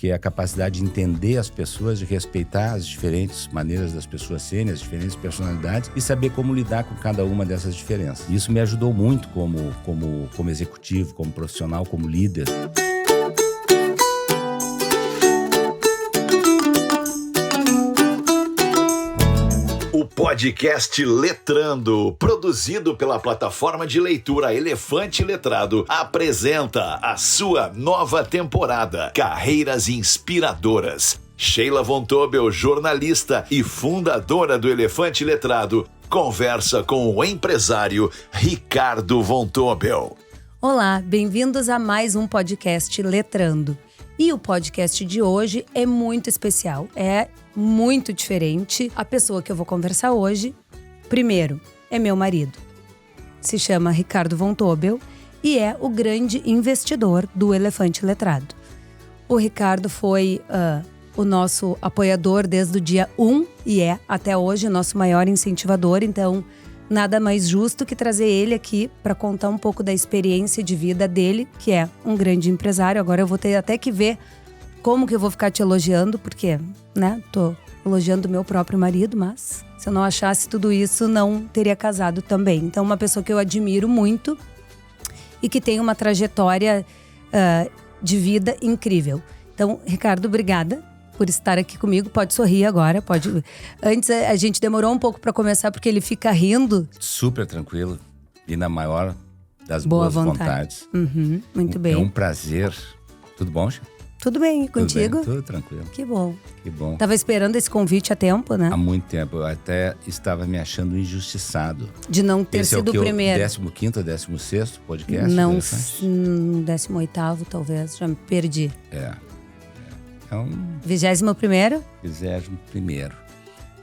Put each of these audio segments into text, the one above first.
porque é a capacidade de entender as pessoas, de respeitar as diferentes maneiras das pessoas serem, as diferentes personalidades e saber como lidar com cada uma dessas diferenças. Isso me ajudou muito como executivo, como profissional, como líder. O podcast Letrando, produzido pela plataforma de leitura Elefante Letrado, apresenta a sua nova temporada, Carreiras Inspiradoras. Sheila Von Tobel, jornalista e fundadora do Elefante Letrado, conversa com o empresário Ricardo Von Tobel. Olá, bem-vindos a mais um podcast Letrando. E o podcast de hoje é muito especial, é muito diferente. A pessoa que eu vou conversar hoje, primeiro, é meu marido. Se chama Ricardo Von Tobel e é o grande investidor do Elefante Letrado. O Ricardo foi o nosso apoiador desde o dia 1 e é, até hoje, nosso maior incentivador. Então, nada mais justo que trazer ele aqui para contar um pouco da experiência de vida dele, que é um grande empresário. Agora eu vou ter até que ver como que eu vou ficar te elogiando, porque, né, tô elogiando o meu próprio marido, mas se eu não achasse tudo isso, não teria casado também. Então, uma pessoa que eu admiro muito e que tem uma trajetória de vida incrível. Então, Ricardo, obrigada por estar aqui comigo. Pode sorrir agora, pode. Antes a gente demorou um pouco para começar porque ele fica rindo. Super tranquilo e na maior das boas vontades. Muito bem. É um prazer. Tudo bom, Chico? Tudo bem, contigo? Tudo tranquilo. Que bom. Que bom. Tava esperando esse convite há tempo, né? Há muito tempo. Eu até estava me achando injustiçado. De não ter sido o primeiro. 15º ou 16º podcast? Não, 18º talvez, já me perdi. É um 21º? 21º.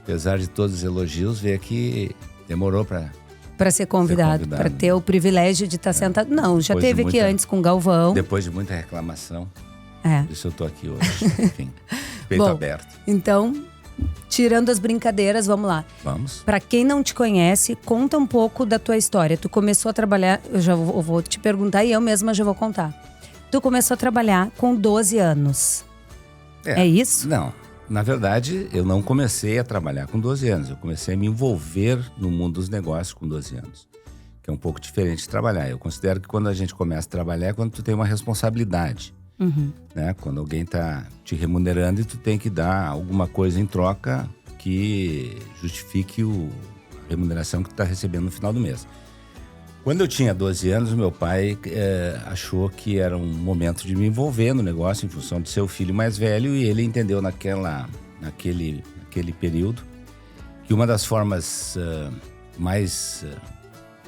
Apesar de todos os elogios, ver que demorou para ser convidado, para ter o privilégio de estar sentado. Não, já teve aqui antes com o Galvão. Depois de muita reclamação. Por isso eu tô aqui hoje. Enfim, peito aberto. Então, tirando as brincadeiras, vamos lá. Vamos. Para quem não te conhece, conta um pouco da tua história. Tu começou a trabalhar, eu vou te perguntar e eu mesma já vou contar. Tu começou a trabalhar com 12 anos. É isso? Não. Na verdade, eu não comecei a trabalhar com 12 anos. Eu comecei a me envolver no mundo dos negócios com 12 anos. Que é um pouco diferente de trabalhar. Eu considero que quando a gente começa a trabalhar é quando tu tem uma responsabilidade. Né? Quando alguém está te remunerando e tu tem que dar alguma coisa em troca que justifique a remuneração que tu está recebendo no final do mês. Quando eu tinha 12 anos, meu pai achou que era um momento de me envolver no negócio em função de ser o filho mais velho, e ele entendeu naquele período que uma das formas mais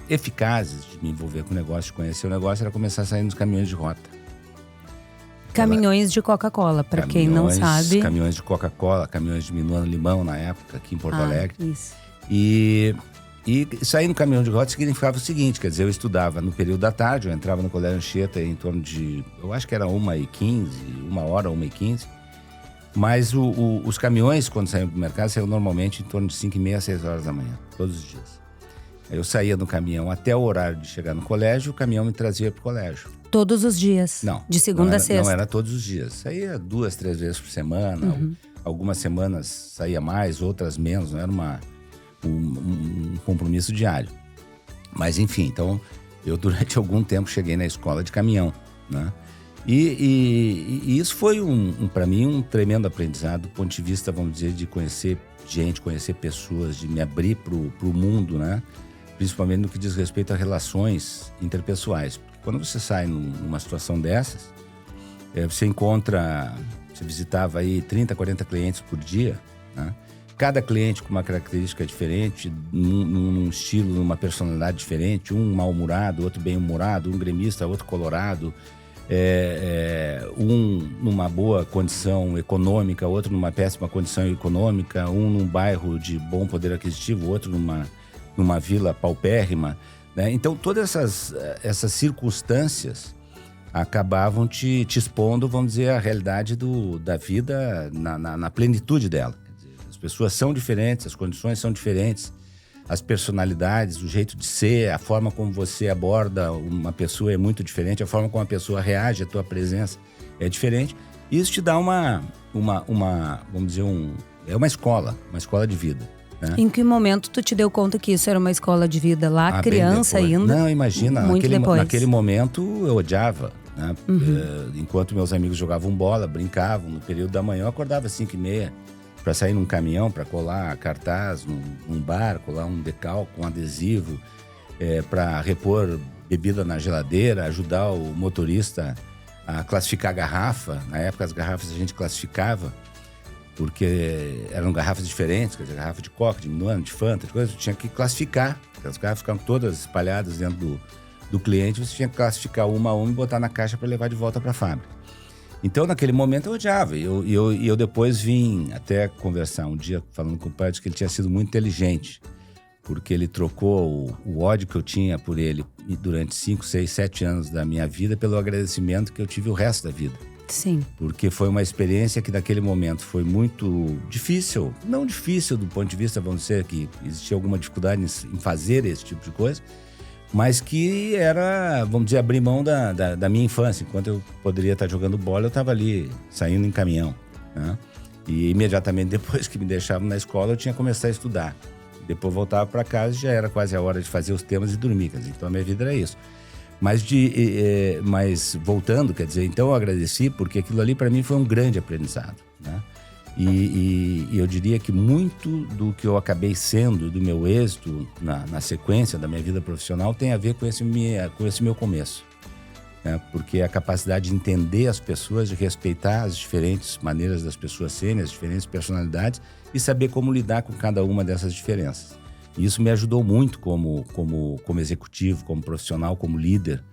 eficazes de me envolver com o negócio, de conhecer o negócio, era começar a sair nos caminhões de rota. Caminhões de Coca-Cola, para quem não sabe. Caminhões de Coca-Cola, caminhões de Minuano Limão na época, aqui em Porto Alegre. Isso. E sair no caminhão de rota significava o seguinte, quer dizer, eu estudava no período da tarde, eu entrava no Colégio Anchieta em torno de, eu acho que era 1h15, 1h15. Mas os caminhões, quando saíam do mercado, saíam normalmente em torno de 5h30, 6 horas da manhã, todos os dias. Aí eu saía no caminhão até o horário de chegar no colégio, o caminhão me trazia pro colégio. Todos os dias? Não. De segunda a sexta? Não era todos os dias. Saía 2, 3 vezes por semana. Algumas semanas saía mais, outras menos. Não era um compromisso diário. Mas enfim, então eu durante algum tempo cheguei na escola de caminhão, né? E isso foi para mim um tremendo aprendizado do ponto de vista, vamos dizer, de conhecer gente, conhecer pessoas, de me abrir pro mundo, né? Principalmente no que diz respeito a relações interpessoais. Porque quando você sai numa situação dessas, você visitava aí 30, 40 clientes por dia, né? Cada cliente com uma característica diferente, num estilo, numa personalidade diferente, um mal-humorado, outro bem-humorado, um gremista, outro colorado, um numa boa condição econômica, outro numa péssima condição econômica, um num bairro de bom poder aquisitivo, outro numa vila paupérrima, né? Então, todas essas circunstâncias acabavam te expondo, vamos dizer, a realidade da vida na plenitude dela. Quer dizer, as pessoas são diferentes, as condições são diferentes, as personalidades, o jeito de ser, a forma como você aborda uma pessoa é muito diferente, a forma como a pessoa reage à tua presença é diferente. Isso te dá uma vamos dizer, é uma escola de vida. Né? Em que momento tu te deu conta que isso era uma escola de vida? Lá, criança ainda? Não, imagina, naquele momento eu odiava. Né? Enquanto meus amigos jogavam bola, brincavam, no período da manhã eu acordava às 5h30 para sair num caminhão, para colar cartaz num bar, colar um decalque, um adesivo, para repor bebida na geladeira, ajudar o motorista a classificar a garrafa. Na época as garrafas a gente classificava, porque eram garrafas diferentes, quer dizer, garrafa de Coca, de Minuano, de Fanta, de coisa, tinha que classificar. As garrafas ficavam todas espalhadas dentro do cliente, você tinha que classificar uma a uma e botar na caixa para levar de volta para a fábrica. Então, naquele momento, eu odiava. E eu depois vim até conversar um dia, falando com o pai, de que ele tinha sido muito inteligente, porque ele trocou o ódio que eu tinha por ele durante 5, 6, 7 anos da minha vida pelo agradecimento que eu tive o resto da vida. Sim. Porque foi uma experiência que naquele momento foi muito difícil. Não difícil do ponto de vista, vamos dizer, que existia alguma dificuldade em fazer esse tipo de coisa, mas que era, vamos dizer, abrir mão da minha infância. Enquanto eu poderia estar jogando bola, eu estava ali, saindo em caminhão. Né? E imediatamente depois que me deixavam na escola, eu tinha que começar a estudar. Depois voltava para casa e já era quase a hora de fazer os temas e dormir. Quer dizer, então a minha vida era isso. Mas voltando, quer dizer, então eu agradeci porque aquilo ali para mim foi um grande aprendizado, né? E eu diria que muito do que eu acabei sendo, do meu êxito na sequência da minha vida profissional tem a ver com esse meu começo, né? Porque a capacidade de entender as pessoas, de respeitar as diferentes maneiras das pessoas serem, as diferentes personalidades e saber como lidar com cada uma dessas diferenças. E isso me ajudou muito como executivo, como profissional, como líder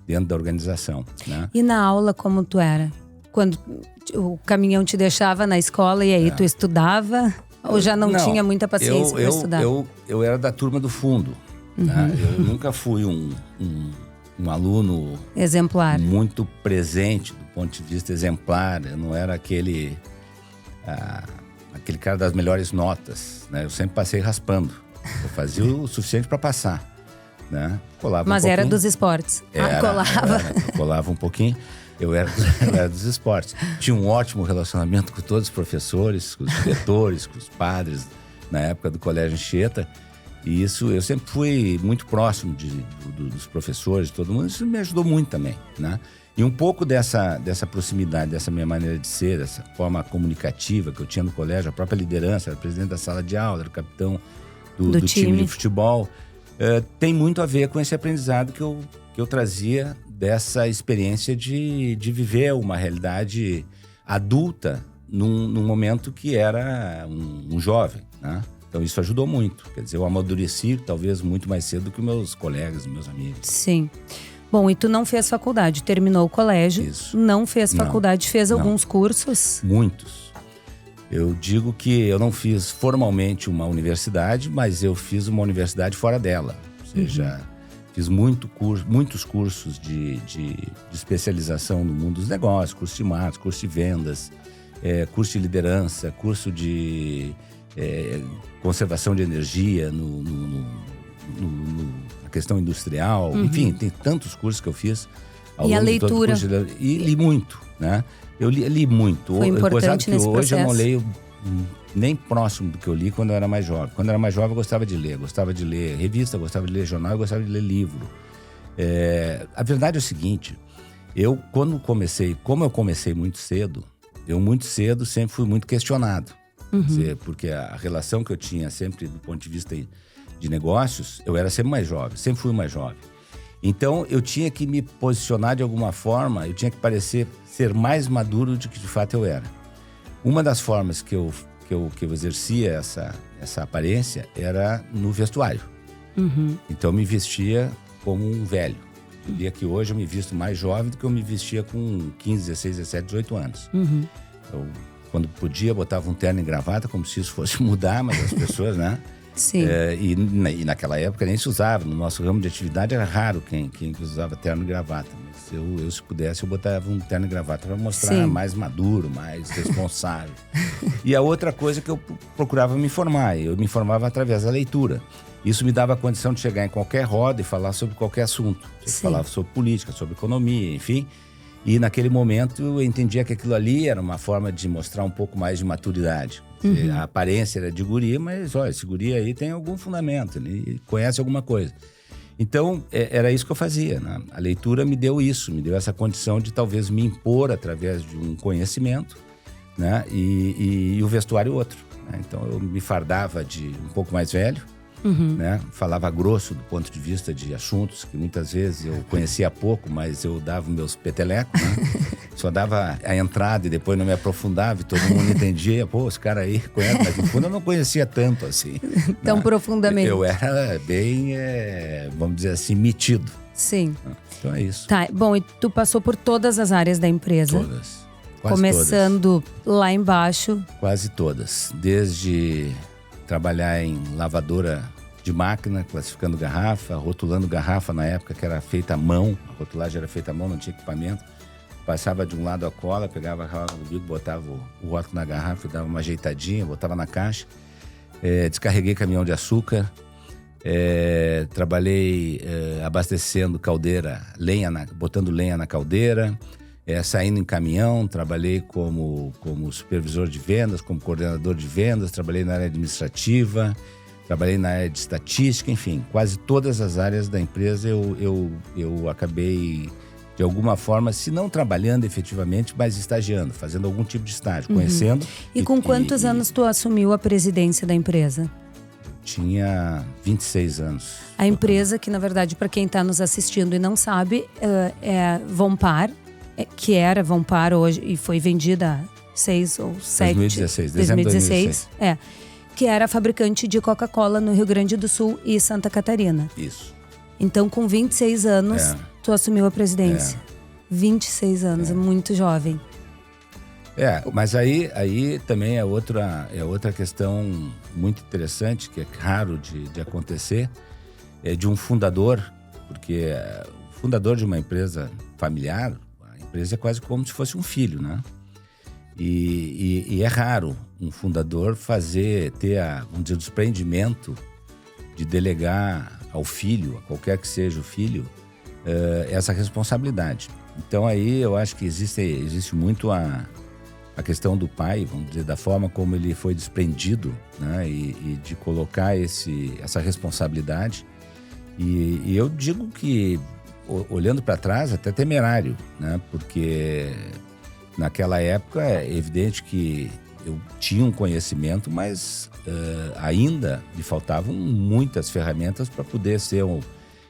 dentro da organização, né? E na aula, como tu era? Quando o caminhão te deixava na escola e aí tu estudava? Ou já não tinha muita paciência para estudar? Eu era da turma do fundo. Né? Eu nunca fui um aluno exemplar, muito presente do ponto de vista exemplar. Eu não era aquele cara das melhores notas, né? Eu sempre passei raspando. Eu fazia o suficiente para passar, né? Colava Mas um pouquinho. era dos esportes. Colava um pouquinho. Eu era dos esportes. Tinha um ótimo relacionamento com todos os professores, com os diretores, com os padres, na época do Colégio Anchieta. E isso, eu sempre fui muito próximo dos professores, de todo mundo. Isso me ajudou muito também, né? E um pouco dessa proximidade, dessa minha maneira de ser, dessa forma comunicativa que eu tinha no colégio, a própria liderança, era presidente da sala de aula, era o capitão do time de futebol, tem muito a ver com esse aprendizado que eu trazia dessa experiência de viver uma realidade adulta num momento que era um jovem, né? Então isso ajudou muito. Quer dizer, eu amadureci talvez muito mais cedo do que meus colegas, meus amigos. Sim. Bom, e tu não fez faculdade, terminou o colégio, Isso. Não fez faculdade, fez alguns cursos? Muitos. Eu digo que eu não fiz formalmente uma universidade, mas eu fiz uma universidade fora dela. Ou seja, fiz muitos cursos de especialização no mundo dos negócios, curso de marketing, curso de vendas, curso de liderança, curso de conservação de energia na questão industrial. Enfim, tem tantos cursos que eu fiz. E a leitura? E li muito, né? Eu li muito. Foi importante nesse hoje processo. Eu não leio nem próximo do que eu li quando eu era mais jovem. Quando eu era mais jovem, eu gostava de ler revista, gostava de ler jornal, eu gostava de ler livro. A verdade é o seguinte, como eu comecei muito cedo, sempre fui muito questionado. Quer dizer, porque a relação que eu tinha sempre do ponto de vista de negócios, eu era sempre mais jovem, sempre fui mais jovem. Então, eu tinha que me posicionar de alguma forma, eu tinha que ser mais maduro do que de fato eu era. Uma das formas que eu exercia essa aparência era no vestuário. Então, eu me vestia como um velho. Eu diria que hoje eu me visto mais jovem do que eu me vestia com 15, 16, 17, 18 anos. Eu, quando podia, botava um terno e gravata, como se isso fosse mudar, mas as pessoas, né? Sim. E naquela época nem se usava. No nosso ramo de atividade era raro quem usava terno e gravata. Mas eu, se pudesse, eu botava um terno e gravata para mostrar mais maduro, mais responsável. E a outra coisa que eu procurava me informar. Eu me informava através da leitura. Isso me dava a condição de chegar em qualquer roda e falar sobre qualquer assunto. Eu falava sobre política, sobre economia, enfim. E naquele momento eu entendia que aquilo ali era uma forma de mostrar um pouco mais de maturidade. A aparência era de guri, mas olha, esse guri aí tem algum fundamento, ele conhece alguma coisa. Então, era isso que eu fazia, né? A leitura me deu isso, me deu essa condição de talvez me impor através de um conhecimento, né? E o vestuário outro, né? Então, eu me fardava de um pouco mais velho, né? Falava grosso do ponto de vista de assuntos que muitas vezes eu conhecia pouco, mas eu dava meus petelecos, né? Só dava a entrada e depois não me aprofundava e todo mundo entendia. Pô, esse cara aí conhece, mas no fundo eu não conhecia tanto assim. Tão né? profundamente. Eu era bem, vamos dizer assim, metido. Sim. Então é isso. Tá, bom, e tu passou por todas as áreas da empresa? Todas. Quase começando todas. Lá embaixo. Quase todas. Desde trabalhar em lavadora de máquina, classificando garrafa, rotulando garrafa na época que era feita à mão. A rotulagem era feita à mão, não tinha equipamento. Passava de um lado a cola, pegava a cola do bico, botava o rótulo na garrafa, dava uma ajeitadinha, botava na caixa. Descarreguei caminhão de açúcar. Trabalhei abastecendo caldeira, botando lenha na caldeira. Saindo em caminhão, trabalhei como supervisor de vendas, como coordenador de vendas, trabalhei na área administrativa, trabalhei na área de estatística, enfim, quase todas as áreas da empresa eu acabei, de alguma forma, se não trabalhando efetivamente, mas estagiando, fazendo algum tipo de estágio, conhecendo. E com quantos anos tu assumiu a presidência da empresa? Tinha 26 anos. A empresa, que na verdade, para quem está nos assistindo e não sabe, é Vompar, que era Vompar hoje e foi vendida há 6 ou 7... 2016, dezembro de 2016. Que era fabricante de Coca-Cola no Rio Grande do Sul e Santa Catarina. Isso. Então, com 26 anos, tu assumiu a presidência. 26 anos, é muito jovem. Mas aí também é outra questão muito interessante, que é raro de acontecer, de um fundador, porque o fundador de uma empresa familiar, a empresa é quase como se fosse um filho, né? E é raro um fundador ter vamos dizer, o desprendimento de delegar ao filho, a qualquer que seja o filho, essa responsabilidade. Então aí eu acho que existe muito a questão do pai, vamos dizer, da forma como ele foi desprendido, né? E de colocar essa responsabilidade. E eu digo que, olhando para trás, até temerário, né? Porque naquela época é evidente que eu tinha um conhecimento, mas ainda me faltavam muitas ferramentas para poder ser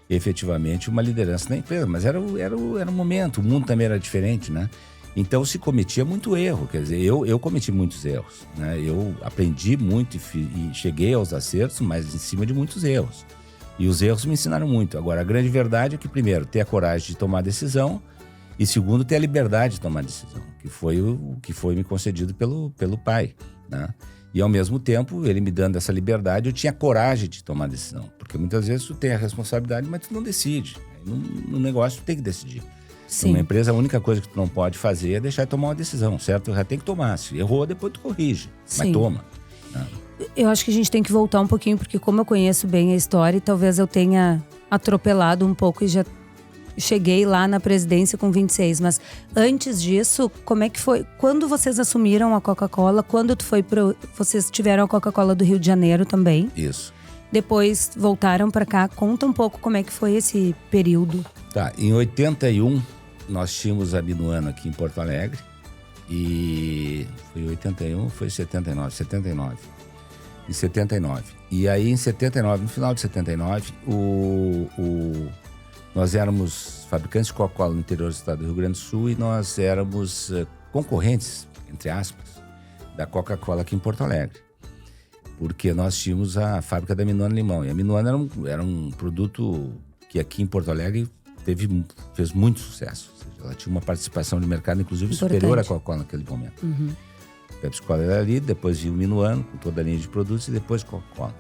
efetivamente uma liderança na empresa. Mas era o momento, o mundo também era diferente, né? Então se cometia muito erro, quer dizer, eu cometi muitos erros, né? Eu aprendi muito e cheguei aos acertos, mas em cima de muitos erros. E os erros me ensinaram muito. Agora, a grande verdade é que, primeiro, ter a coragem de tomar decisão e, segundo, ter a liberdade de tomar decisão, que foi o que foi me concedido pelo pai, né? E, ao mesmo tempo, ele me dando essa liberdade, eu tinha coragem de tomar decisão. Porque muitas vezes tu tem a responsabilidade, mas tu não decide. No negócio, tu tem que decidir. Sim. Numa empresa, a única coisa que tu não pode fazer é deixar de tomar uma decisão, certo? Já tem que tomar. Se errou, depois tu corrige. Sim. Mas toma. Né? Eu acho que a gente tem que voltar um pouquinho, porque como eu conheço bem a história, talvez eu tenha atropelado um pouco e já cheguei lá na presidência com 26. Mas antes disso, como é que foi? Quando vocês assumiram a Coca-Cola? Quando vocês tiveram a Coca-Cola do Rio de Janeiro também? Isso. Depois voltaram para cá. Conta um pouco como é que foi esse período. Tá, em 81, nós tínhamos a Minuano aqui em Porto Alegre. E foi 81, foi 79. Em 79. E aí em 79, no final de 79, nós éramos fabricantes de Coca-Cola no interior do estado do Rio Grande do Sul e nós éramos concorrentes, entre aspas, da Coca-Cola aqui em Porto Alegre. Porque nós tínhamos a fábrica da Minuano Limão. E a Minuano era um produto que aqui em Porto Alegre fez muito sucesso. Ou seja, ela tinha uma participação de mercado, inclusive, superior à Coca-Cola naquele momento. Pepsi-Cola era ali, depois vinha o Minuano, com toda a linha de produtos, e depois Coca-Cola.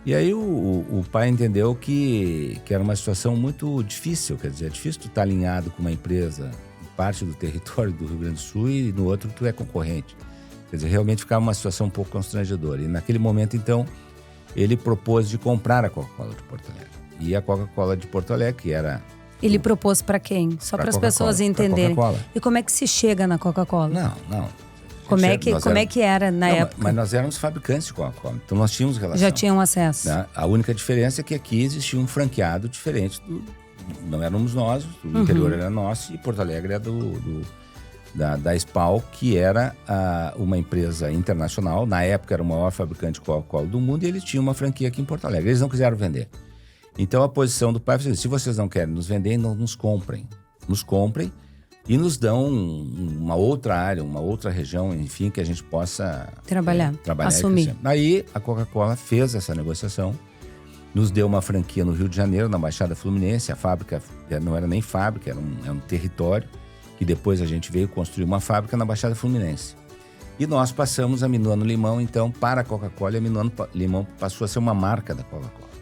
E aí o pai entendeu que era uma situação muito difícil, quer dizer, é difícil tu estar alinhado com uma empresa em parte do território do Rio Grande do Sul e no outro tu é concorrente. Quer dizer, realmente ficava uma situação um pouco constrangedora. E naquele momento, então, ele propôs de comprar a Coca-Cola de Porto Alegre. E a Coca-Cola de Porto Alegre, que era Ele propôs para quem? Só para as pessoas entenderem. E como é que se chega na Coca-Cola? Não. Como é que era na época? Mas nós éramos fabricantes de Coca-Cola, então nós tínhamos relação. Já tinham acesso. Né? A única diferença é que aqui existia um franqueado diferente não éramos nós, o interior era nosso e Porto Alegre é da SPAL, que era uma empresa internacional. Na época era o maior fabricante de Coca-Cola do mundo e eles tinham uma franquia aqui em Porto Alegre. Eles não quiseram vender. Então a posição do pai foi: se vocês não querem nos vender, não nos comprem. Nos comprem e nos dão uma outra área, uma outra região, enfim, que a gente possa trabalhar assumir. Aí a Coca-Cola fez essa negociação, nos deu uma franquia no Rio de Janeiro, na Baixada Fluminense. A fábrica não era nem fábrica, era um território, que depois a gente veio construir uma fábrica na Baixada Fluminense. E nós passamos a Minuano Limão, então, para a Coca-Cola, e a Minuano Limão passou a ser uma marca da Coca-Cola.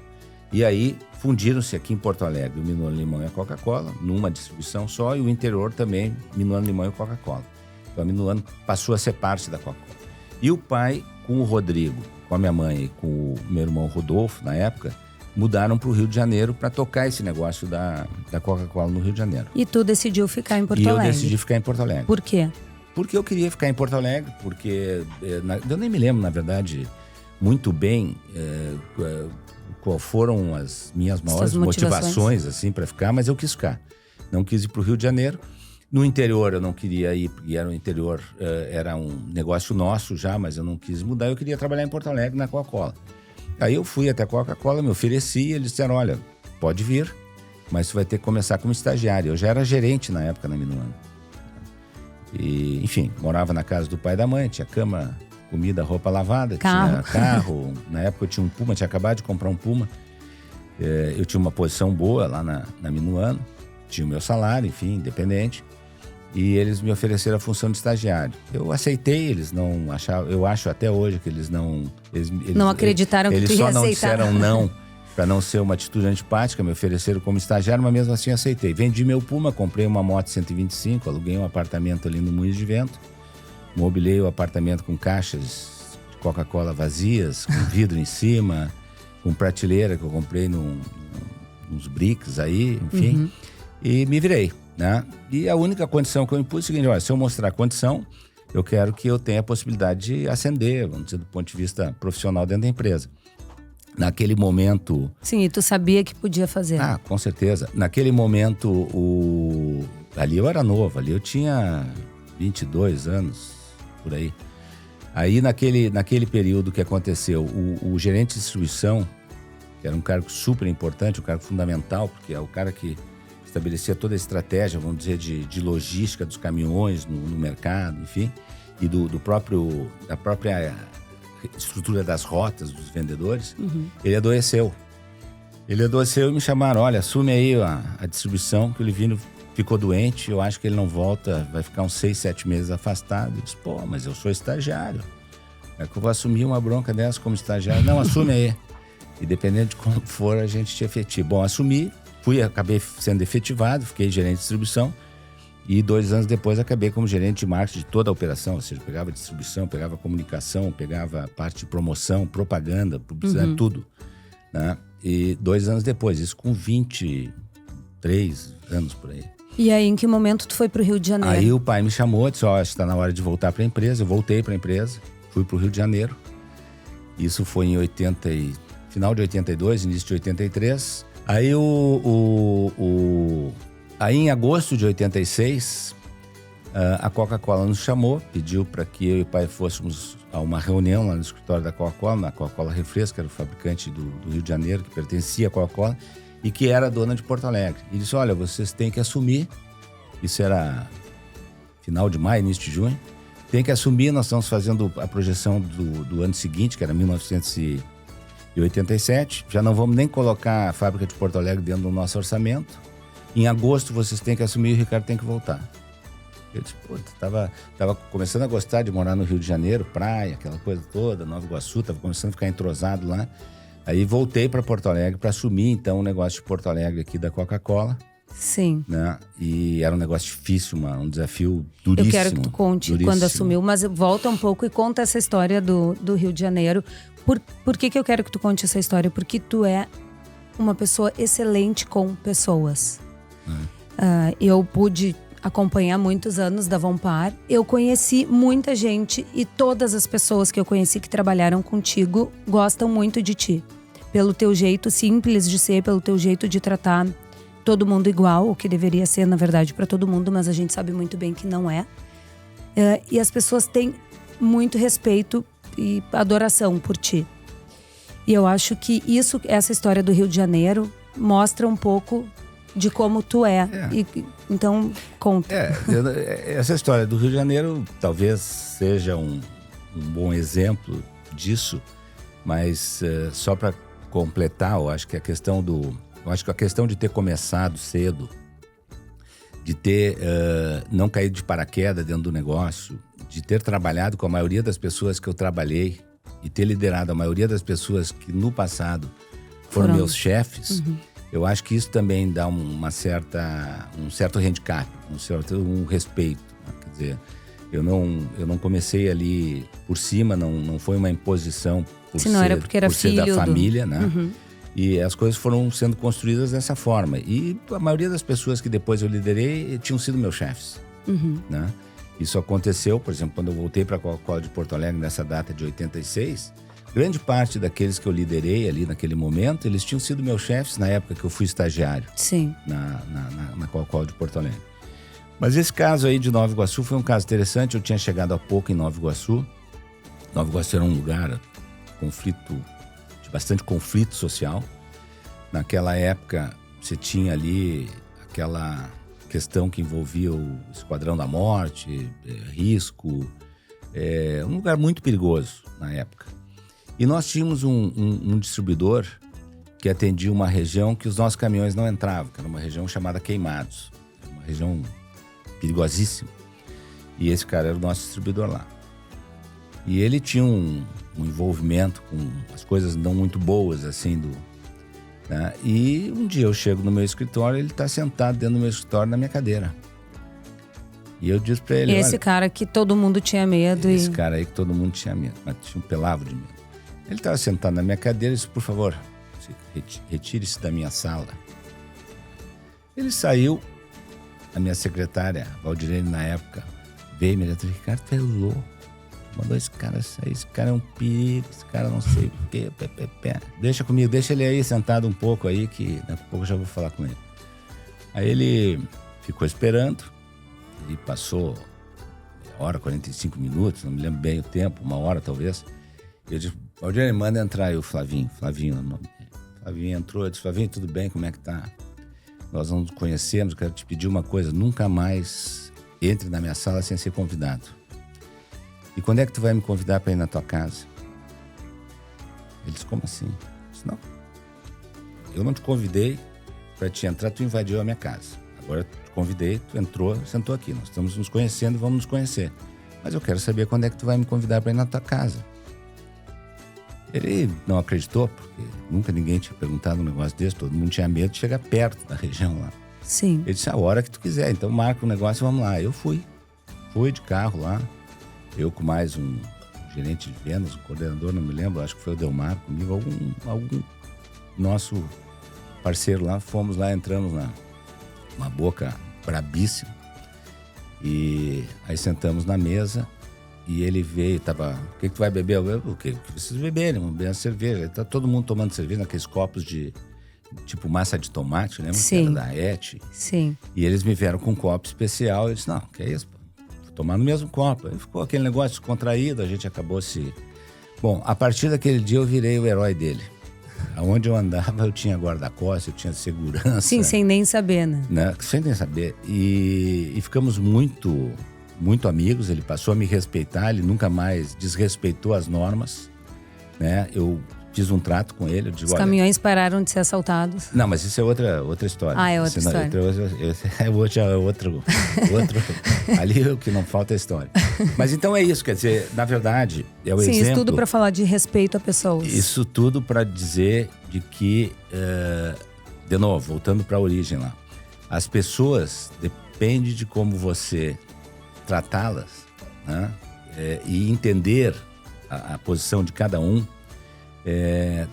E aí fundiram-se aqui em Porto Alegre o Minuano Limão e a Coca-Cola, numa distribuição só, e o interior também, Minuano Limão e Coca-Cola. Então a Minuano passou a ser parte da Coca-Cola. E o pai, com o Rodrigo, com a minha mãe e com o meu irmão Rodolfo, na época, mudaram para o Rio de Janeiro para tocar esse negócio da Coca-Cola no Rio de Janeiro. E tu decidiu ficar em Porto Alegre? E eu decidi ficar em Porto Alegre. Por quê? Porque eu queria ficar em Porto Alegre, porque eu nem me lembro, na verdade, muito bem qual foram as minhas maiores motivações assim, para ficar, mas eu quis ficar. Não quis ir para o Rio de Janeiro. No interior eu não queria ir, porque era um interior, era um negócio nosso já, mas eu não quis mudar. Eu queria trabalhar em Porto Alegre na Coca-Cola. Aí eu fui até a Coca-Cola, me ofereci e eles disseram: olha, pode vir, mas você vai ter que começar como estagiário. Eu já era gerente na época na Minuano. E, enfim, morava na casa do pai e da mãe, tinha cama, comida, roupa lavada, tinha carro. Na época eu tinha um Puma, tinha acabado de comprar um Puma. Eu tinha uma posição boa lá na Minuano, tinha o meu salário, enfim, independente. E eles me ofereceram a função de estagiário. Eu aceitei, eles não achavam, eu acho até hoje que eles não... Eles não acreditaram que tu ia aceitar. Eles só não disseram não, para não ser uma atitude antipática, me ofereceram como estagiário, mas mesmo assim aceitei. Vendi meu Puma, comprei uma moto 125, aluguei um apartamento ali no Moinhos de Vento, mobilei o apartamento com caixas de Coca-Cola vazias, com vidro em cima, com prateleira que eu comprei nos bricks aí, enfim, e me virei. Né? E a única condição que eu impus é o seguinte: olha, se eu mostrar a condição, eu quero que eu tenha a possibilidade de ascender, vamos dizer, do ponto de vista profissional dentro da empresa. Naquele momento... Sim, e tu sabia que podia fazer. Ah, com certeza. Naquele momento, ali eu era novo, ali eu tinha 22 anos, por aí. Aí naquele período que aconteceu, o gerente de distribuição, que era um cargo super importante, um cargo fundamental, porque é o cara que estabelecia toda a estratégia, vamos dizer, de logística dos caminhões no mercado, enfim, e da própria estrutura das rotas dos vendedores. Ele adoeceu. Ele adoeceu e me chamaram: olha, assume aí a distribuição, que o Livino ficou doente, eu acho que ele não volta, vai ficar uns 6, 7 meses afastado. Eu disse: pô, mas eu sou estagiário, é que eu vou assumir uma bronca dessa como estagiário? Não, assume aí. E dependendo de como for, a gente te efetiva. Bom, assumi. Acabei sendo efetivado, fiquei gerente de distribuição e 2 anos depois acabei como gerente de marketing de toda a operação, ou seja, pegava distribuição, pegava comunicação, pegava parte de promoção, propaganda, publicidade, tudo. Né? E 2 anos depois, isso com 23 anos por aí. E aí, em que momento tu foi pro Rio de Janeiro? Aí o pai me chamou, disse: ó, está na hora de voltar para a empresa. Eu voltei para a empresa, fui pro Rio de Janeiro. Isso foi em final de 82, início de 83. Aí aí em agosto de 86, a Coca-Cola nos chamou, pediu para que eu e o pai fôssemos a uma reunião lá no escritório da Coca-Cola, na Coca-Cola Refresco, que era o fabricante do Rio de Janeiro, que pertencia à Coca-Cola e que era dona de Porto Alegre. E disse: olha, vocês têm que assumir, isso era final de maio, início de junho, tem que assumir, nós estamos fazendo a projeção do ano seguinte, que era 1987, já não vamos nem colocar a fábrica de Porto Alegre dentro do nosso orçamento. Em agosto vocês têm que assumir e o Ricardo tem que voltar. Eu disse: pô, tava começando a gostar de morar no Rio de Janeiro, praia, aquela coisa toda, Nova Iguaçu, tava começando a ficar entrosado lá. Aí voltei para Porto Alegre para assumir então o negócio de Porto Alegre aqui da Coca-Cola. Sim. Né? E era um negócio difícil, um desafio duríssimo. Eu quero que tu conte quando assumiu, mas volta um pouco e conta essa história do Rio de Janeiro. Por que eu quero que tu conte essa história? Porque tu é uma pessoa excelente com pessoas. Eu pude acompanhar muitos anos da Vonpar. Eu conheci muita gente e todas as pessoas que eu conheci que trabalharam contigo gostam muito de ti. Pelo teu jeito simples de ser, pelo teu jeito de tratar todo mundo igual, o que deveria ser, na verdade, para todo mundo, mas a gente sabe muito bem que não é. E as pessoas têm muito respeito e adoração por ti. E eu acho que essa história do Rio de Janeiro mostra um pouco de como tu é. Então, conta. Essa história do Rio de Janeiro talvez seja um bom exemplo disso, mas só para completar, eu acho que a questão de ter começado cedo, de ter não caído de paraquedas dentro do negócio, de ter trabalhado com a maioria das pessoas que eu trabalhei e ter liderado a maioria das pessoas que no passado foram meus chefes, eu acho que isso também dá um certo handicap, um respeito. Né? Quer dizer, eu não comecei ali por cima, não foi uma imposição por ser da família, né? E as coisas foram sendo construídas dessa forma. E a maioria das pessoas que depois eu liderei tinham sido meus chefes. Né? Isso aconteceu, por exemplo, quando eu voltei para a Coca-Cola de Porto Alegre, nessa data de 86, grande parte daqueles que eu liderei ali naquele momento, eles tinham sido meus chefes na época que eu fui estagiário. Sim. Na Coca-Cola de Porto Alegre. Mas esse caso aí de Nova Iguaçu foi um caso interessante. Eu tinha chegado há pouco em Nova Iguaçu. Nova Iguaçu era um lugar de bastante conflito social. Naquela época, você tinha ali aquela questão que envolvia o Esquadrão da Morte, risco. Um lugar muito perigoso na época. E nós tínhamos um distribuidor que atendia uma região que os nossos caminhões não entravam, que era uma região chamada Queimados. Era uma região perigosíssima. E esse cara era o nosso distribuidor lá. E ele tinha um envolvimento com as coisas não muito boas, assim, né? E um dia eu chego no meu escritório, ele está sentado dentro do meu escritório na minha cadeira. E eu disse para ele... Esse cara que todo mundo tinha medo. Esse cara aí que todo mundo tinha medo, mas tinha um pelavo de medo. Ele estava sentado na minha cadeira e disse, por favor, retire-se da minha sala. Ele saiu, a minha secretária, Valdirene, na época, veio imediatamente, Ricardo, tu é louco. Mandou esse cara sair, esse cara é um perigo, esse cara não sei o quê, deixa comigo, deixa ele aí sentado um pouco aí, que daqui a pouco eu já vou falar com ele. Aí ele ficou esperando, e passou meia hora, 45 minutos, não me lembro bem o tempo, 1 hora talvez. Eu disse, Valdir, manda entrar aí o Flavinho o nome dele. Flavinho entrou, eu disse, Flavinho, tudo bem, como é que tá? Nós não nos conhecemos, quero te pedir uma coisa, nunca mais entre na minha sala sem ser convidado. E quando é que tu vai me convidar para ir na tua casa? Ele disse, como assim? Eu disse, não. Eu não te convidei para te entrar, tu invadiu a minha casa. Agora eu te convidei, tu entrou, sentou aqui. Nós estamos nos conhecendo e vamos nos conhecer. Mas eu quero saber quando é que tu vai me convidar para ir na tua casa. Ele não acreditou, porque nunca ninguém tinha perguntado um negócio desse. Todo mundo tinha medo de chegar perto da região lá. Sim. Ele disse, a hora que tu quiser, então marca o negócio e vamos lá. Eu fui de carro lá. Eu com mais um gerente de vendas, um coordenador, não me lembro, acho que foi o Delmar comigo, algum nosso parceiro lá, fomos lá, entramos numa boca brabíssima. E aí sentamos na mesa e ele veio, o que tu vai beber? Eu o que preciso beber, vamos beber uma cerveja. Tá todo mundo tomando cerveja naqueles copos de tipo massa de tomate, lembra? Sim. Que era da Et. Sim. E eles me vieram com um copo especial, eu disse, não, que é isso, pô? Tomar no mesmo copo. Aí ficou aquele negócio descontraído, a gente acabou se... Bom, a partir daquele dia eu virei o herói dele. Aonde eu andava eu tinha guarda-costas, eu tinha segurança. Sim, sem nem saber, né? Sem nem saber. E ficamos muito, muito amigos, ele passou a me respeitar, ele nunca mais desrespeitou as normas, né? Eu fiz um trato com ele, eu digo, os caminhões pararam de ser assaltados. Não, mas isso é outra história. Ah, é outra história. É outro. Ali o que não falta é história. Mas então é isso, quer dizer, na verdade, é o exemplo... Sim, isso tudo para falar de respeito a pessoas. Isso tudo para dizer de que, de novo, voltando para a origem lá, as pessoas, depende de como você tratá-las, né? E entender a posição de cada um,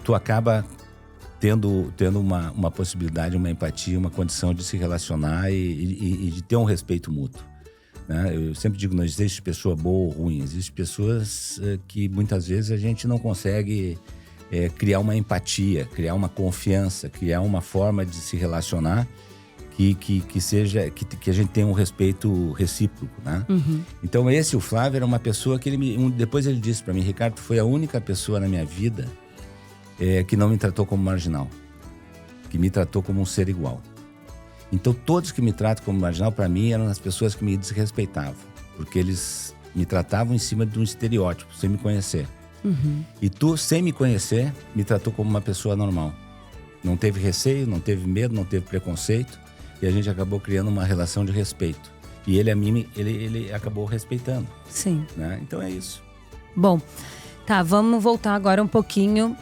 tu acaba tendo uma possibilidade, uma empatia, uma condição de se relacionar e de ter um respeito mútuo, né? Eu sempre digo, não existe pessoa boa ou ruim, existem pessoas que muitas vezes a gente não consegue criar uma empatia, criar uma confiança, criar uma forma de se relacionar que a gente tenha um respeito recíproco, né? Então o Flávio era uma pessoa que depois ele disse para mim: Ricardo, tu foi a única pessoa na minha vida que não me tratou como marginal, que me tratou como um ser igual. Então todos que me tratam como marginal, para mim, eram as pessoas que me desrespeitavam, porque eles me tratavam em cima de um estereótipo, sem me conhecer. E tu, sem me conhecer, me tratou como uma pessoa normal. Não teve receio, não teve medo, não teve preconceito. E a gente acabou criando uma relação de respeito. E ele a mim, ele acabou respeitando. Sim. Né? Então é isso. Bom, tá, vamos voltar agora um pouquinho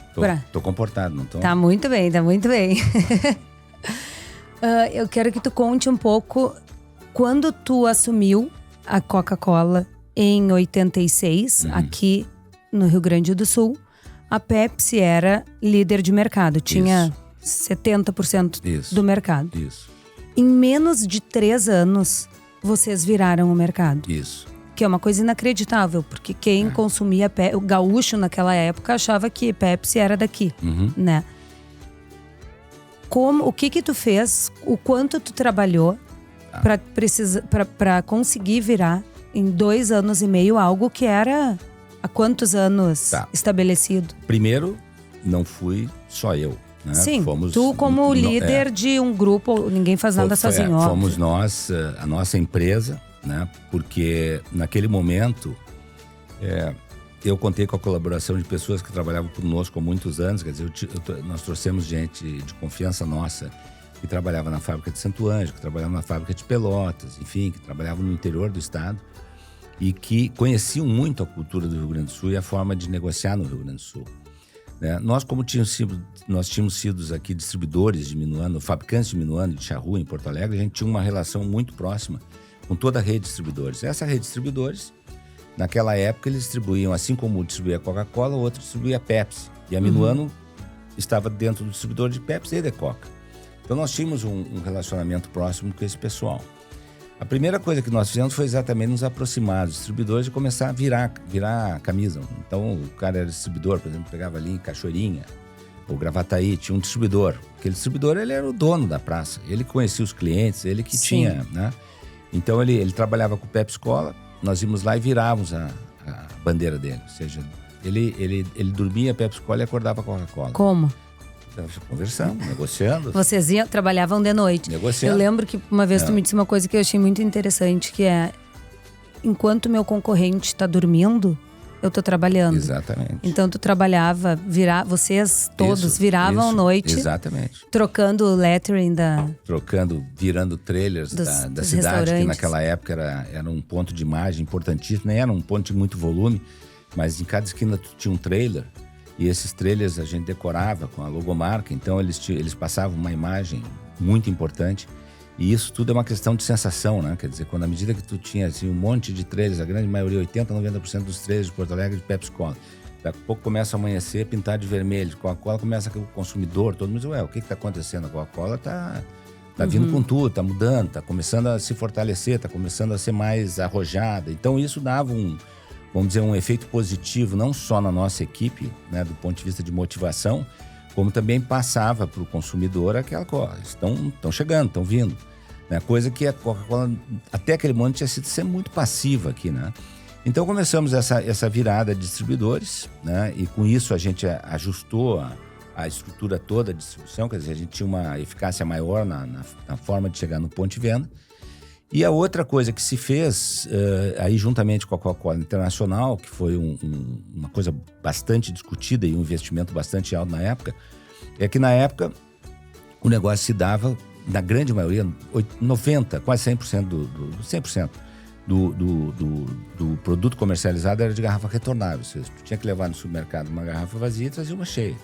Tô comportado, não tô? Tá muito bem, tá muito bem. Eu quero que tu conte um pouco quando tu assumiu a Coca-Cola em 86, aqui no Rio Grande do Sul. A Pepsi era líder de mercado, tinha 70% do mercado. Isso. Em menos de 3 anos, vocês viraram o mercado. Isso. Que é uma coisa inacreditável, porque quem consumia o gaúcho naquela época achava que Pepsi era daqui, né? O que tu fez, o quanto tu trabalhou para conseguir virar em 2 anos e meio algo que era há quantos anos estabelecido? Primeiro, não fui só eu. Né? Sim, tu como líder de um grupo, ninguém faz nada sozinho. Fomos nós, a nossa empresa, né? Porque naquele momento eu contei com a colaboração de pessoas que trabalhavam conosco há muitos anos. Quer dizer, nós trouxemos gente de confiança nossa que trabalhava na fábrica de Santo Ângelo, que trabalhava na fábrica de Pelotas, enfim, que trabalhavam no interior do estado e que conheciam muito a cultura do Rio Grande do Sul e a forma de negociar no Rio Grande do Sul. Nós, como nós tínhamos sido aqui distribuidores de minuano, fabricantes de minuano de charrua em Porto Alegre, a gente tinha uma relação muito próxima com toda a rede de distribuidores. Essa rede de distribuidores, naquela época, eles distribuíam, assim como distribuía a Coca-Cola, o outro distribuía a Pepsi. E a Minuano estava dentro do distribuidor de Pepsi e de Coca. Então nós tínhamos um relacionamento próximo com esse pessoal. A primeira coisa que nós fizemos foi exatamente nos aproximar dos distribuidores e começar a virar a camisa. Então o cara era distribuidor, por exemplo, pegava ali em Cachoeirinha ou Gravataí, tinha um distribuidor. Aquele distribuidor, ele era o dono da praça, ele conhecia os clientes, ele que tinha, né? Então ele trabalhava com o Pepsi Cola, nós íamos lá e virávamos a bandeira dele. Ou seja, ele dormia a Pepsi Cola e acordava a Coca-Cola. Como? Conversando, negociando. Vocês trabalhavam de noite. Negociando. Eu lembro que uma vez tu me disse uma coisa que eu achei muito interessante, que é: enquanto meu concorrente está dormindo, eu tô trabalhando. Exatamente. Então tu trabalhava, vocês todos viravam à noite. Exatamente. Trocando o lettering virando trailers da cidade, que naquela época era um ponto de imagem importantíssimo, nem era um ponto de muito volume, mas em cada esquina tu tinha um trailer. E esses trailers a gente decorava com a logomarca, então eles passavam uma imagem muito importante. E isso tudo é uma questão de sensação, né? Quer dizer, à medida que tu tinha assim, um monte de trailers, a grande maioria, 80%, 90% dos trailers de Porto Alegre de Pepsi Cola. Daqui a pouco começa a amanhecer, pintar de vermelho. Coca-Cola começa o consumidor, todo mundo diz, o que está acontecendo? A Coca-Cola tá vindo com tudo, tá mudando, tá começando a se fortalecer, tá começando a ser mais arrojada. Então isso dava vamos dizer, um efeito positivo, não só na nossa equipe, né, do ponto de vista de motivação, como também passava para o consumidor aquela coisa, estão chegando, estão vindo. Né, coisa que a Coca-Cola, até aquele momento, tinha sido sempre muito passiva aqui, né? Então começamos essa virada de distribuidores, né, e com isso a gente ajustou a estrutura toda de distribuição, quer dizer, a gente tinha uma eficácia maior na forma de chegar no ponto de venda. E a outra coisa que se fez, aí juntamente com a Coca-Cola Internacional, que foi uma coisa bastante discutida e um investimento bastante alto na época, é que na época o negócio se dava, na grande maioria, 90%, quase 100% 100% do produto comercializado era de garrafa retornável. Ou seja, tu tinha que levar no supermercado uma garrafa vazia e trazia uma cheia.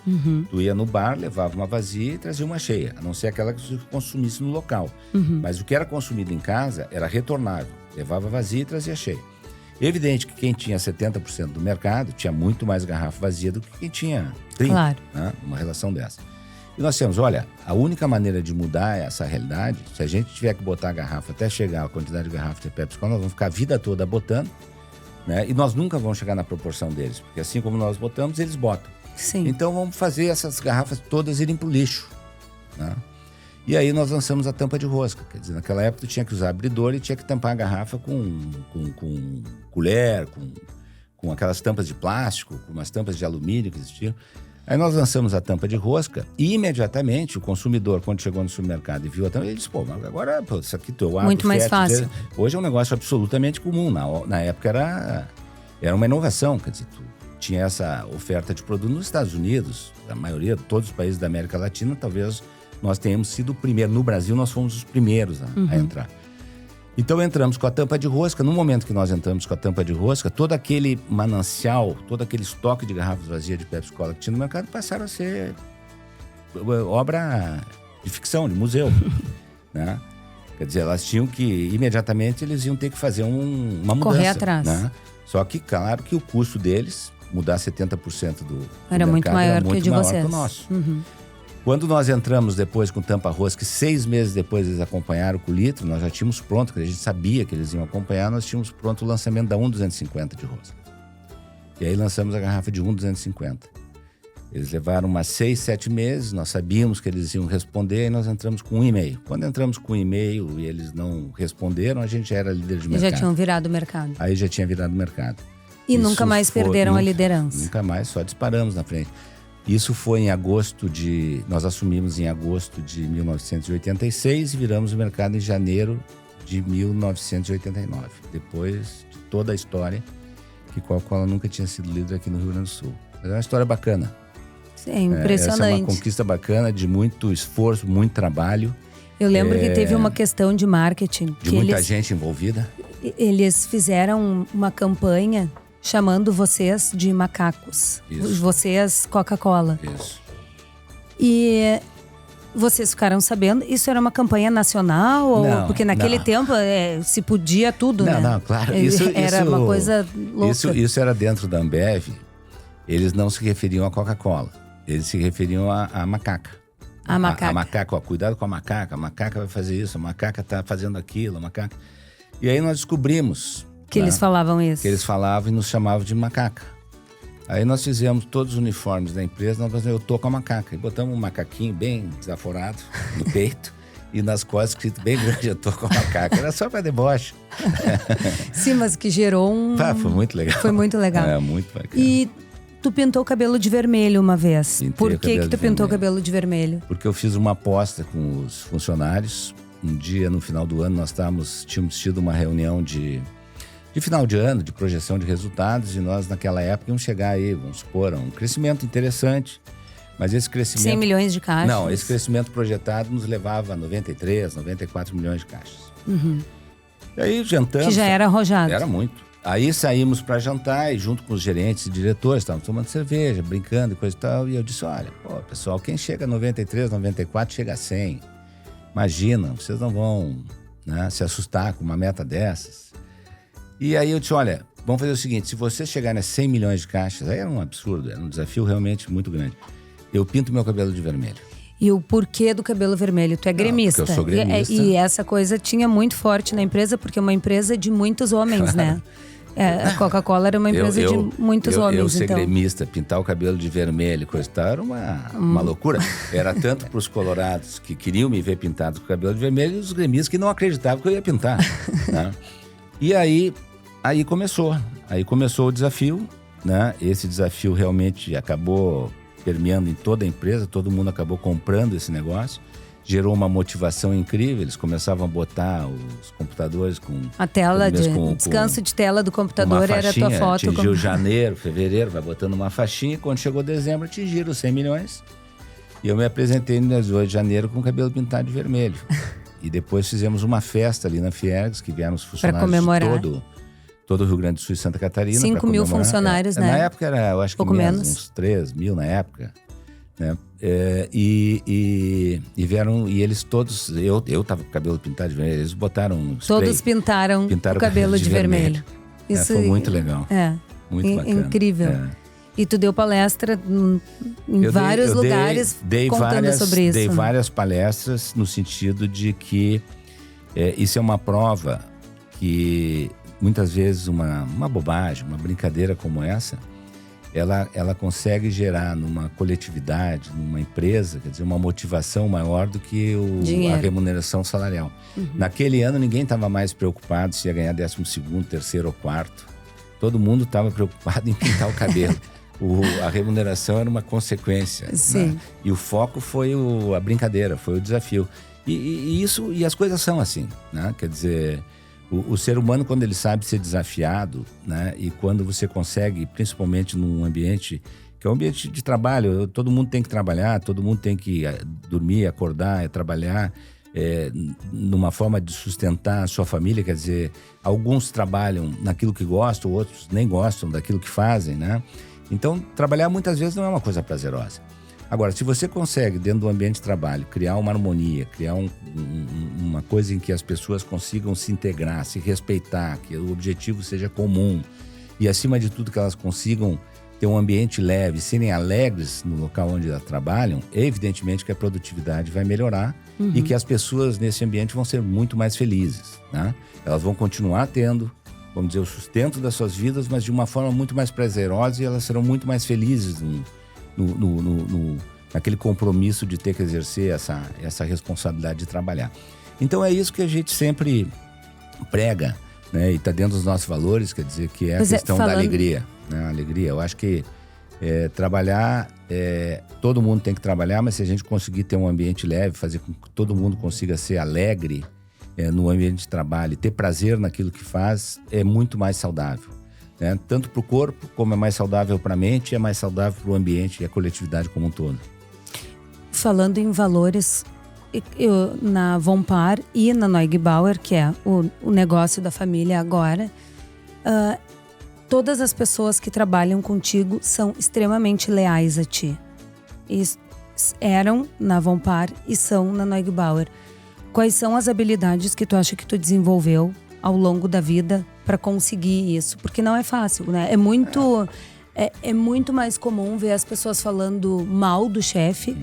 Tu ia no bar, levava uma vazia e trazia uma cheia, a não ser aquela que você consumisse no local. Mas o que era consumido em casa era retornável, levava vazia e trazia cheia. Evidente que quem tinha 70% do mercado tinha muito mais garrafa vazia do que quem tinha 30%, claro. Né? Uma relação dessa. E nós temos, olha, a única maneira de mudar essa realidade, se a gente tiver que botar a garrafa até chegar a quantidade de garrafa de PepsiCo, nós vamos ficar a vida toda botando, né? E nós nunca vamos chegar na proporção deles, porque assim como nós botamos, eles botam. Sim. Então vamos fazer essas garrafas todas irem pro lixo, né? E aí nós lançamos a tampa de rosca. Quer dizer, naquela época tu tinha que usar abridor e tinha que tampar a garrafa com colher, com aquelas tampas de plástico, com umas tampas de alumínio que existiam. Aí nós lançamos a tampa de rosca e imediatamente o consumidor, quando chegou no supermercado e viu a tampa, ele disse, pô, mas agora isso aqui tu abre, muito mais fácil. Hoje é um negócio absolutamente comum. Na época era uma inovação, quer dizer, tu tinha essa oferta de produto nos Estados Unidos, a maioria, todos os países da América Latina, talvez nós tenhamos sido o primeiro. No Brasil, nós fomos os primeiros a entrar. Então, entramos com a tampa de rosca. No momento que nós entramos com a tampa de rosca, todo aquele manancial, todo aquele estoque de garrafas vazias de Pepsi-Cola que tinha no mercado passaram a ser obra de ficção, de museu. Né? Quer dizer, elas tinham que, imediatamente, eles iam ter que fazer uma mudança. Correr atrás. Né? Só que, claro, que o custo deles, mudar 70% do era mercado, muito maior era muito que o de maior vocês. que o nosso. Quando nós entramos depois com tampa rosca, que 6 meses depois eles acompanharam com o litro, nós já tínhamos pronto, a gente sabia que eles iam acompanhar, nós tínhamos pronto o lançamento da 1,250 de rosca. E aí lançamos a garrafa de 1,250. Eles levaram umas 6, 7 meses, nós sabíamos que eles iam responder e nós entramos com 1,5. Quando entramos com 1,5 e eles não responderam, a gente já era líder de mercado. Já tinham virado o mercado. Aí já tinha virado o mercado. E nunca mais perderam a liderança. Nunca mais, só disparamos na frente. Isso foi em agosto nós assumimos em agosto de 1986 e viramos o mercado em janeiro de 1989. Depois de toda a história que Coca-Cola nunca tinha sido líder aqui no Rio Grande do Sul. Mas é uma história bacana. É impressionante. Essa é uma conquista bacana, de muito esforço, muito trabalho. Eu lembro que teve uma questão de marketing. De muita gente envolvida. Eles fizeram uma campanha chamando vocês de macacos. Isso. Vocês Coca-Cola. Isso. E vocês ficaram sabendo, isso era uma campanha nacional? Não, porque naquele tempo se podia tudo, né? Não, claro. Era uma coisa louca. Isso era dentro da Ambev. Eles não se referiam à Coca-Cola. Eles se referiam à macaca. A macaca. A macaca, ó, cuidado com a macaca vai fazer isso, a macaca tá fazendo aquilo, a macaca. E aí nós descobrimos... Que eles falavam isso. Que eles falavam e nos chamavam de macaca. Aí nós fizemos todos os uniformes da empresa, nós falamos, eu tô com a macaca. E botamos um macaquinho bem desaforado no peito e nas costas escrito bem grande, eu tô com a macaca. Era só para deboche. Sim, mas que gerou foi muito legal. Foi muito legal. É, muito bacana. E tu pintou o cabelo de vermelho uma vez. Pintei Por que tu pintou o vermelho. cabelo de vermelho? Porque eu fiz uma aposta com os funcionários. Um dia, no final do ano, tínhamos tido uma reunião de final de ano, de projeção de resultados, e nós, naquela época, íamos chegar aí, vamos supor, a um crescimento interessante. Mas esse crescimento... 100 milhões de caixas? Não, esse crescimento projetado nos levava a 93, 94 milhões de caixas. E aí, jantamos... Que já era arrojado. Era muito. Aí saímos para jantar e junto com os gerentes e diretores, estávamos tomando cerveja, brincando e coisa e tal. E eu disse, olha, pô, pessoal, quem chega a 93, 94, chega a 100. Imagina, vocês não vão, né, se assustar com uma meta dessas. E aí eu disse, olha, vamos fazer o seguinte, se você chegar nas 100 milhões de caixas, aí era um absurdo, era um desafio realmente muito grande. Eu pinto meu cabelo de vermelho. E o porquê do cabelo vermelho? Tu é gremista. Porque eu sou gremista. E essa coisa tinha muito forte na empresa, porque é uma empresa de muitos homens, né? A Coca-Cola era uma empresa de muitos homens. Eu ser então. gremista, pintar o cabelo de vermelho, coisa e tal, era uma loucura. Era tanto para os colorados que queriam me ver pintado com o cabelo de vermelho, e os gremistas que não acreditavam que eu ia pintar. Né? E aí começou. Aí começou o desafio, né? Esse desafio realmente acabou permeando em toda a empresa, todo mundo acabou comprando esse negócio. Gerou uma motivação incrível, eles começavam a botar os computadores com... A tela descanso de tela do computador era a tua foto. Atingiu janeiro, fevereiro, vai botando uma faixinha. Quando chegou dezembro, atingiram os 100 milhões. E eu me apresentei no 18 de janeiro com o cabelo pintado de vermelho. E depois fizemos uma festa ali na Fiergs, que vieram os funcionários de todo o Rio Grande do Sul e Santa Catarina. 5 mil funcionários, né? Na época era, eu acho que menos, uns 3 mil na época. Né? E vieram, e eles todos, eu tava com o cabelo pintado de vermelho, eles botaram spray, todos pintaram o cabelo de vermelho. Isso foi muito legal. Muito bacana. Incrível. E tu deu palestra em vários lugares contando sobre isso. Dei várias palestras no sentido de que isso é uma prova que muitas vezes uma bobagem, uma brincadeira como essa, ela consegue gerar numa coletividade, numa empresa, quer dizer, uma motivação maior do que a remuneração salarial. Naquele ano ninguém estava mais preocupado se ia ganhar 12º, 3º ou 4º. Todo mundo estava preocupado em pintar o cabelo. A remuneração era uma consequência. Sim. Né? E o foco foi a brincadeira, foi o desafio. E as coisas são assim, né? Quer dizer, o ser humano, quando ele sabe ser desafiado, né? E quando você consegue, principalmente num ambiente que é um ambiente de trabalho, todo mundo tem que trabalhar, todo mundo tem que dormir, acordar, trabalhar, numa forma de sustentar a sua família. Quer dizer, alguns trabalham naquilo que gostam, outros nem gostam daquilo que fazem, né? Então, trabalhar muitas vezes não é uma coisa prazerosa. Agora, se você consegue, dentro do ambiente de trabalho, criar uma harmonia, criar uma coisa em que as pessoas consigam se integrar, se respeitar, que o objetivo seja comum e, acima de tudo, que elas consigam ter um ambiente leve, serem alegres no local onde elas trabalham, evidentemente que a produtividade vai melhorar e que as pessoas nesse ambiente vão ser muito mais felizes, né? Elas vão continuar tendo, vamos dizer, o sustento das suas vidas, mas de uma forma muito mais prazerosa, e elas serão muito mais felizes naquele compromisso de ter que exercer essa responsabilidade de trabalhar. Então é isso que a gente sempre prega, né? E está dentro dos nossos valores, quer dizer, que é a questão da alegria, né? A alegria. Eu acho que trabalhar, todo mundo tem que trabalhar, mas se a gente conseguir ter um ambiente leve, fazer com que todo mundo consiga ser alegre no ambiente de trabalho, ter prazer naquilo que faz, é muito mais saudável, né? Tanto para o corpo, como é mais saudável para a mente, é mais saudável para o ambiente e a coletividade como um todo. Falando em valores, na Vonpar e na Neugbauer, que é o negócio da família agora, todas as pessoas que trabalham contigo são extremamente leais a ti. Eram na Vonpar e são na Neugbauer. Quais são as habilidades que tu acha que tu desenvolveu ao longo da vida para conseguir isso? Porque não é fácil, né? É muito mais comum ver as pessoas falando mal do chefe,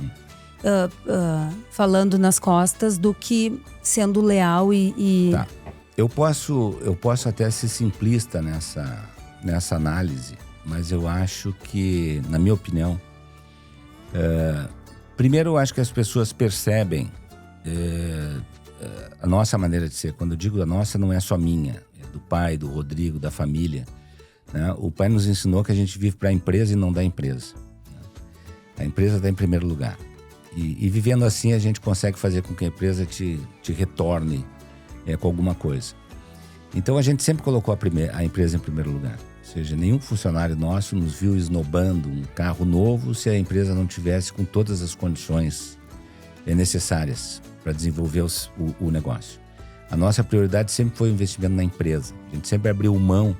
falando nas costas, do que sendo leal e... Tá. Eu posso até ser simplista nessa análise, mas eu acho que, na minha opinião, primeiro eu acho que as pessoas percebem a nossa maneira de ser. Quando eu digo a nossa, não é só minha, é do pai, do Rodrigo, da família, né? O pai nos ensinou que a gente vive para a empresa e não da empresa, né? A empresa está em primeiro lugar. E vivendo assim, a gente consegue fazer com que a empresa te retorne com alguma coisa. Então a gente sempre colocou a empresa em primeiro lugar. Ou seja, nenhum funcionário nosso nos viu esnobando um carro novo se a empresa não tivesse com todas as condições necessárias para desenvolver o negócio. A nossa prioridade sempre foi o investimento na empresa. A gente sempre abriu mão,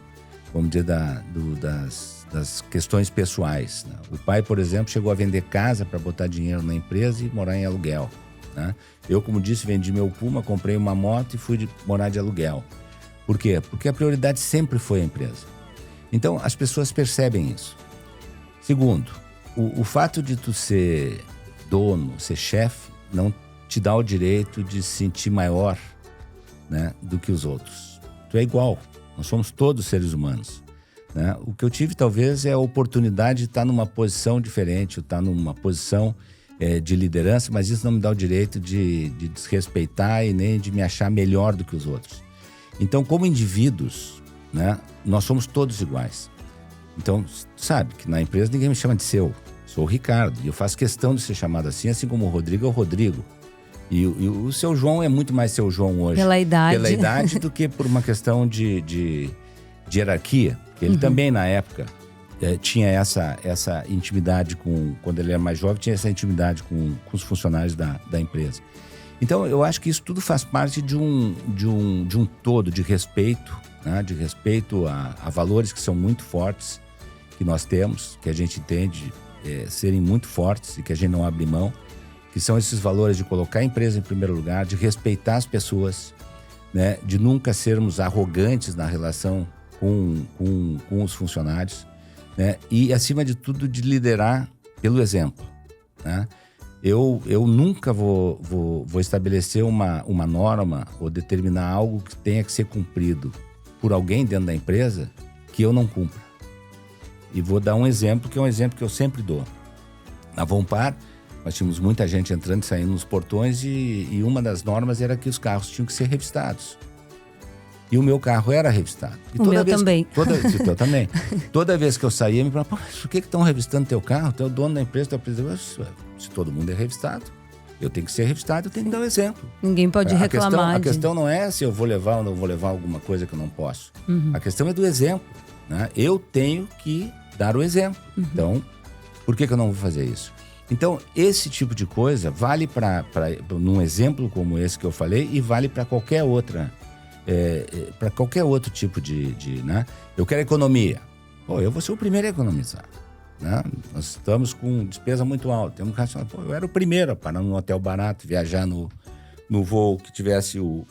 vamos dizer, das questões pessoais, né? O pai, por exemplo, chegou a vender casa para botar dinheiro na empresa e morar em aluguel, né? Eu, como disse, vendi meu Puma, comprei uma moto e fui morar de aluguel. Por quê? Porque a prioridade sempre foi a empresa. Então, as pessoas percebem isso. Segundo, o fato de tu ser dono, ser chefe, não te dá o direito de se sentir maior, né, do que os outros. Tu é igual, nós somos todos seres humanos, né? O que eu tive talvez é a oportunidade de estar numa posição diferente, estar numa posição de liderança, mas isso não me dá o direito de desrespeitar e nem de me achar melhor do que os outros. Então, como indivíduos, né, nós somos todos iguais. Então, sabe que na empresa ninguém me chama de seu. Sou o Ricardo e eu faço questão de ser chamado assim como o Rodrigo é o Rodrigo. E o seu João é muito mais seu João hoje. Pela idade. Do que por uma questão de hierarquia. Ele também, na época, tinha essa intimidade quando ele era mais jovem, tinha essa intimidade com os funcionários da empresa. Então, eu acho que isso tudo faz parte de um todo de respeito, né? De respeito a valores que são muito fortes, que nós temos, que a gente entende serem muito fortes e que a gente não abre mão, que são esses valores de colocar a empresa em primeiro lugar, de respeitar as pessoas, né? De nunca sermos arrogantes na relação com os funcionários, né? E, acima de tudo, de liderar pelo exemplo, né? Eu nunca vou estabelecer uma norma ou determinar algo que tenha que ser cumprido por alguém dentro da empresa que eu não cumpra. E vou dar um exemplo, que é um exemplo que eu sempre dou. Na Vompar, nós tínhamos muita gente entrando e saindo nos portões e uma das normas era que os carros tinham que ser revistados. E o meu carro era revistado. E o meu também. Eu também. Toda vez que eu saía, me perguntava, por que estão revistando teu carro? Tu é o dono da empresa, tu é o presidente. Se todo mundo é revistado, eu tenho que ser revistado, eu tenho que dar o exemplo. Ninguém pode reclamar. A questão não é se eu vou levar ou não vou levar alguma coisa que eu não posso. A questão é do exemplo, né? Eu tenho que dar o exemplo. Então, por que eu não vou fazer isso? Então, esse tipo de coisa vale num exemplo como esse que eu falei e vale para qualquer outra... para qualquer outro tipo de né? Eu quero economia. Eu vou ser o primeiro a economizar, né? Nós estamos com despesa muito alta. Temos que racionar. Eu era o primeiro a parar num hotel barato, viajar no voo que tivesse o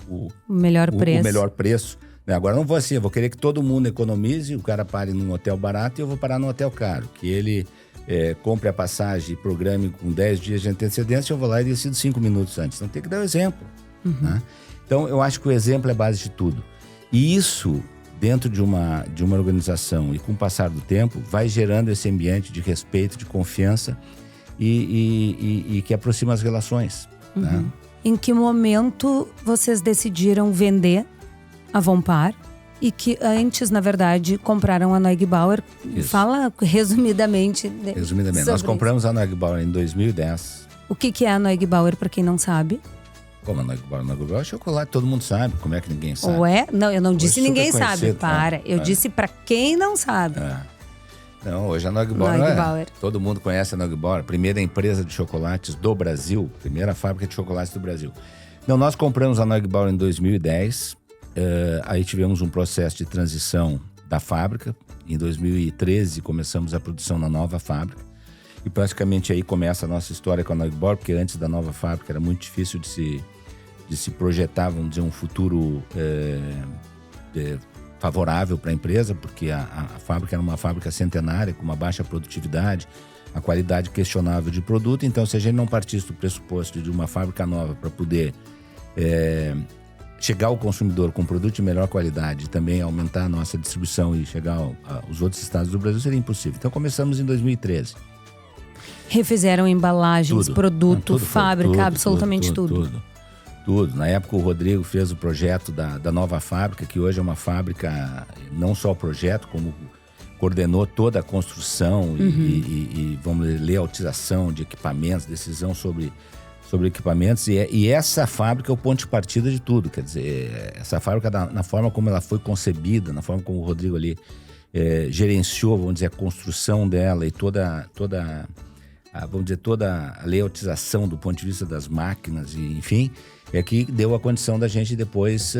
melhor preço. O melhor preço, né? Agora não vou assim, eu vou querer que todo mundo economize, o cara pare num hotel barato e eu vou parar num hotel caro. Que ele compre a passagem e programe com 10 dias de antecedência, eu vou lá e decido 5 minutos antes. Então tem que dar o exemplo, né? Então, eu acho que o exemplo é a base de tudo. E isso, dentro de uma organização e com o passar do tempo, vai gerando esse ambiente de respeito, de confiança e que aproxima as relações. Né? Em que momento vocês decidiram vender a Vompar e que antes, na verdade, compraram a Neugbauer? Isso. Fala resumidamente. Nós compramos a Neugbauer em 2010. O que é a Neugbauer, para quem não sabe? Como a Neugbauer é chocolate, todo mundo sabe. Como é que ninguém sabe? Não, eu não disse ninguém sabe. Tá? Eu disse para quem não sabe. Não, hoje a Neugbauer. Todo mundo conhece a Neugbauer, a primeira empresa de chocolates do Brasil, primeira fábrica de chocolates do Brasil. Não, nós compramos a Neugbauer em 2010, aí tivemos um processo de transição da fábrica. Em 2013 começamos a produção na nova fábrica. E praticamente aí começa a nossa história com a Neugbauer, porque antes da nova fábrica era muito difícil de se projetar, vamos dizer, um futuro favorável para a empresa, porque a fábrica era uma fábrica centenária, com uma baixa produtividade, a qualidade questionável de produto. Então, se a gente não partisse do pressuposto de uma fábrica nova para poder chegar ao consumidor com produto de melhor qualidade e também aumentar a nossa distribuição e chegar aos outros estados do Brasil, seria impossível. Então, começamos em 2013. Refizeram embalagens, produto, fábrica, absolutamente tudo. Tudo. Na época o Rodrigo fez o projeto da nova fábrica, que hoje é uma fábrica, não só o projeto, como coordenou toda a construção e vamos ler, layoutização de equipamentos, decisão sobre equipamentos. E essa fábrica é o ponto de partida de tudo. Quer dizer, essa fábrica, na forma como ela foi concebida, na forma como o Rodrigo ali gerenciou, vamos dizer, a construção dela e toda a layoutização do ponto de vista das máquinas, e, enfim, é que deu a condição da gente depois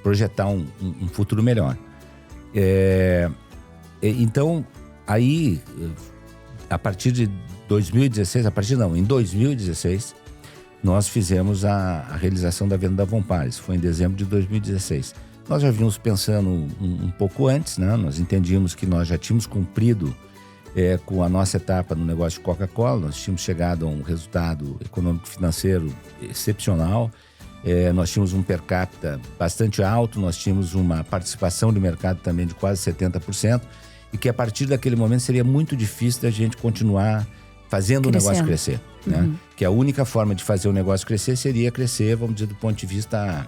projetar um futuro melhor. Então, aí, a partir de 2016, em 2016, nós fizemos a realização da venda da Vompar. Isso foi em dezembro de 2016. Nós já vínhamos pensando um pouco antes, né? Nós entendíamos que nós já tínhamos cumprido com a nossa etapa no negócio de Coca-Cola. Nós tínhamos chegado a um resultado econômico-financeiro excepcional. Nós tínhamos um per capita bastante alto, nós tínhamos uma participação de mercado também de quase 70%, e que a partir daquele momento seria muito difícil da gente continuar fazendo o negócio crescer. Né? Que a única forma de fazer o negócio crescer seria crescer, vamos dizer, do ponto de vista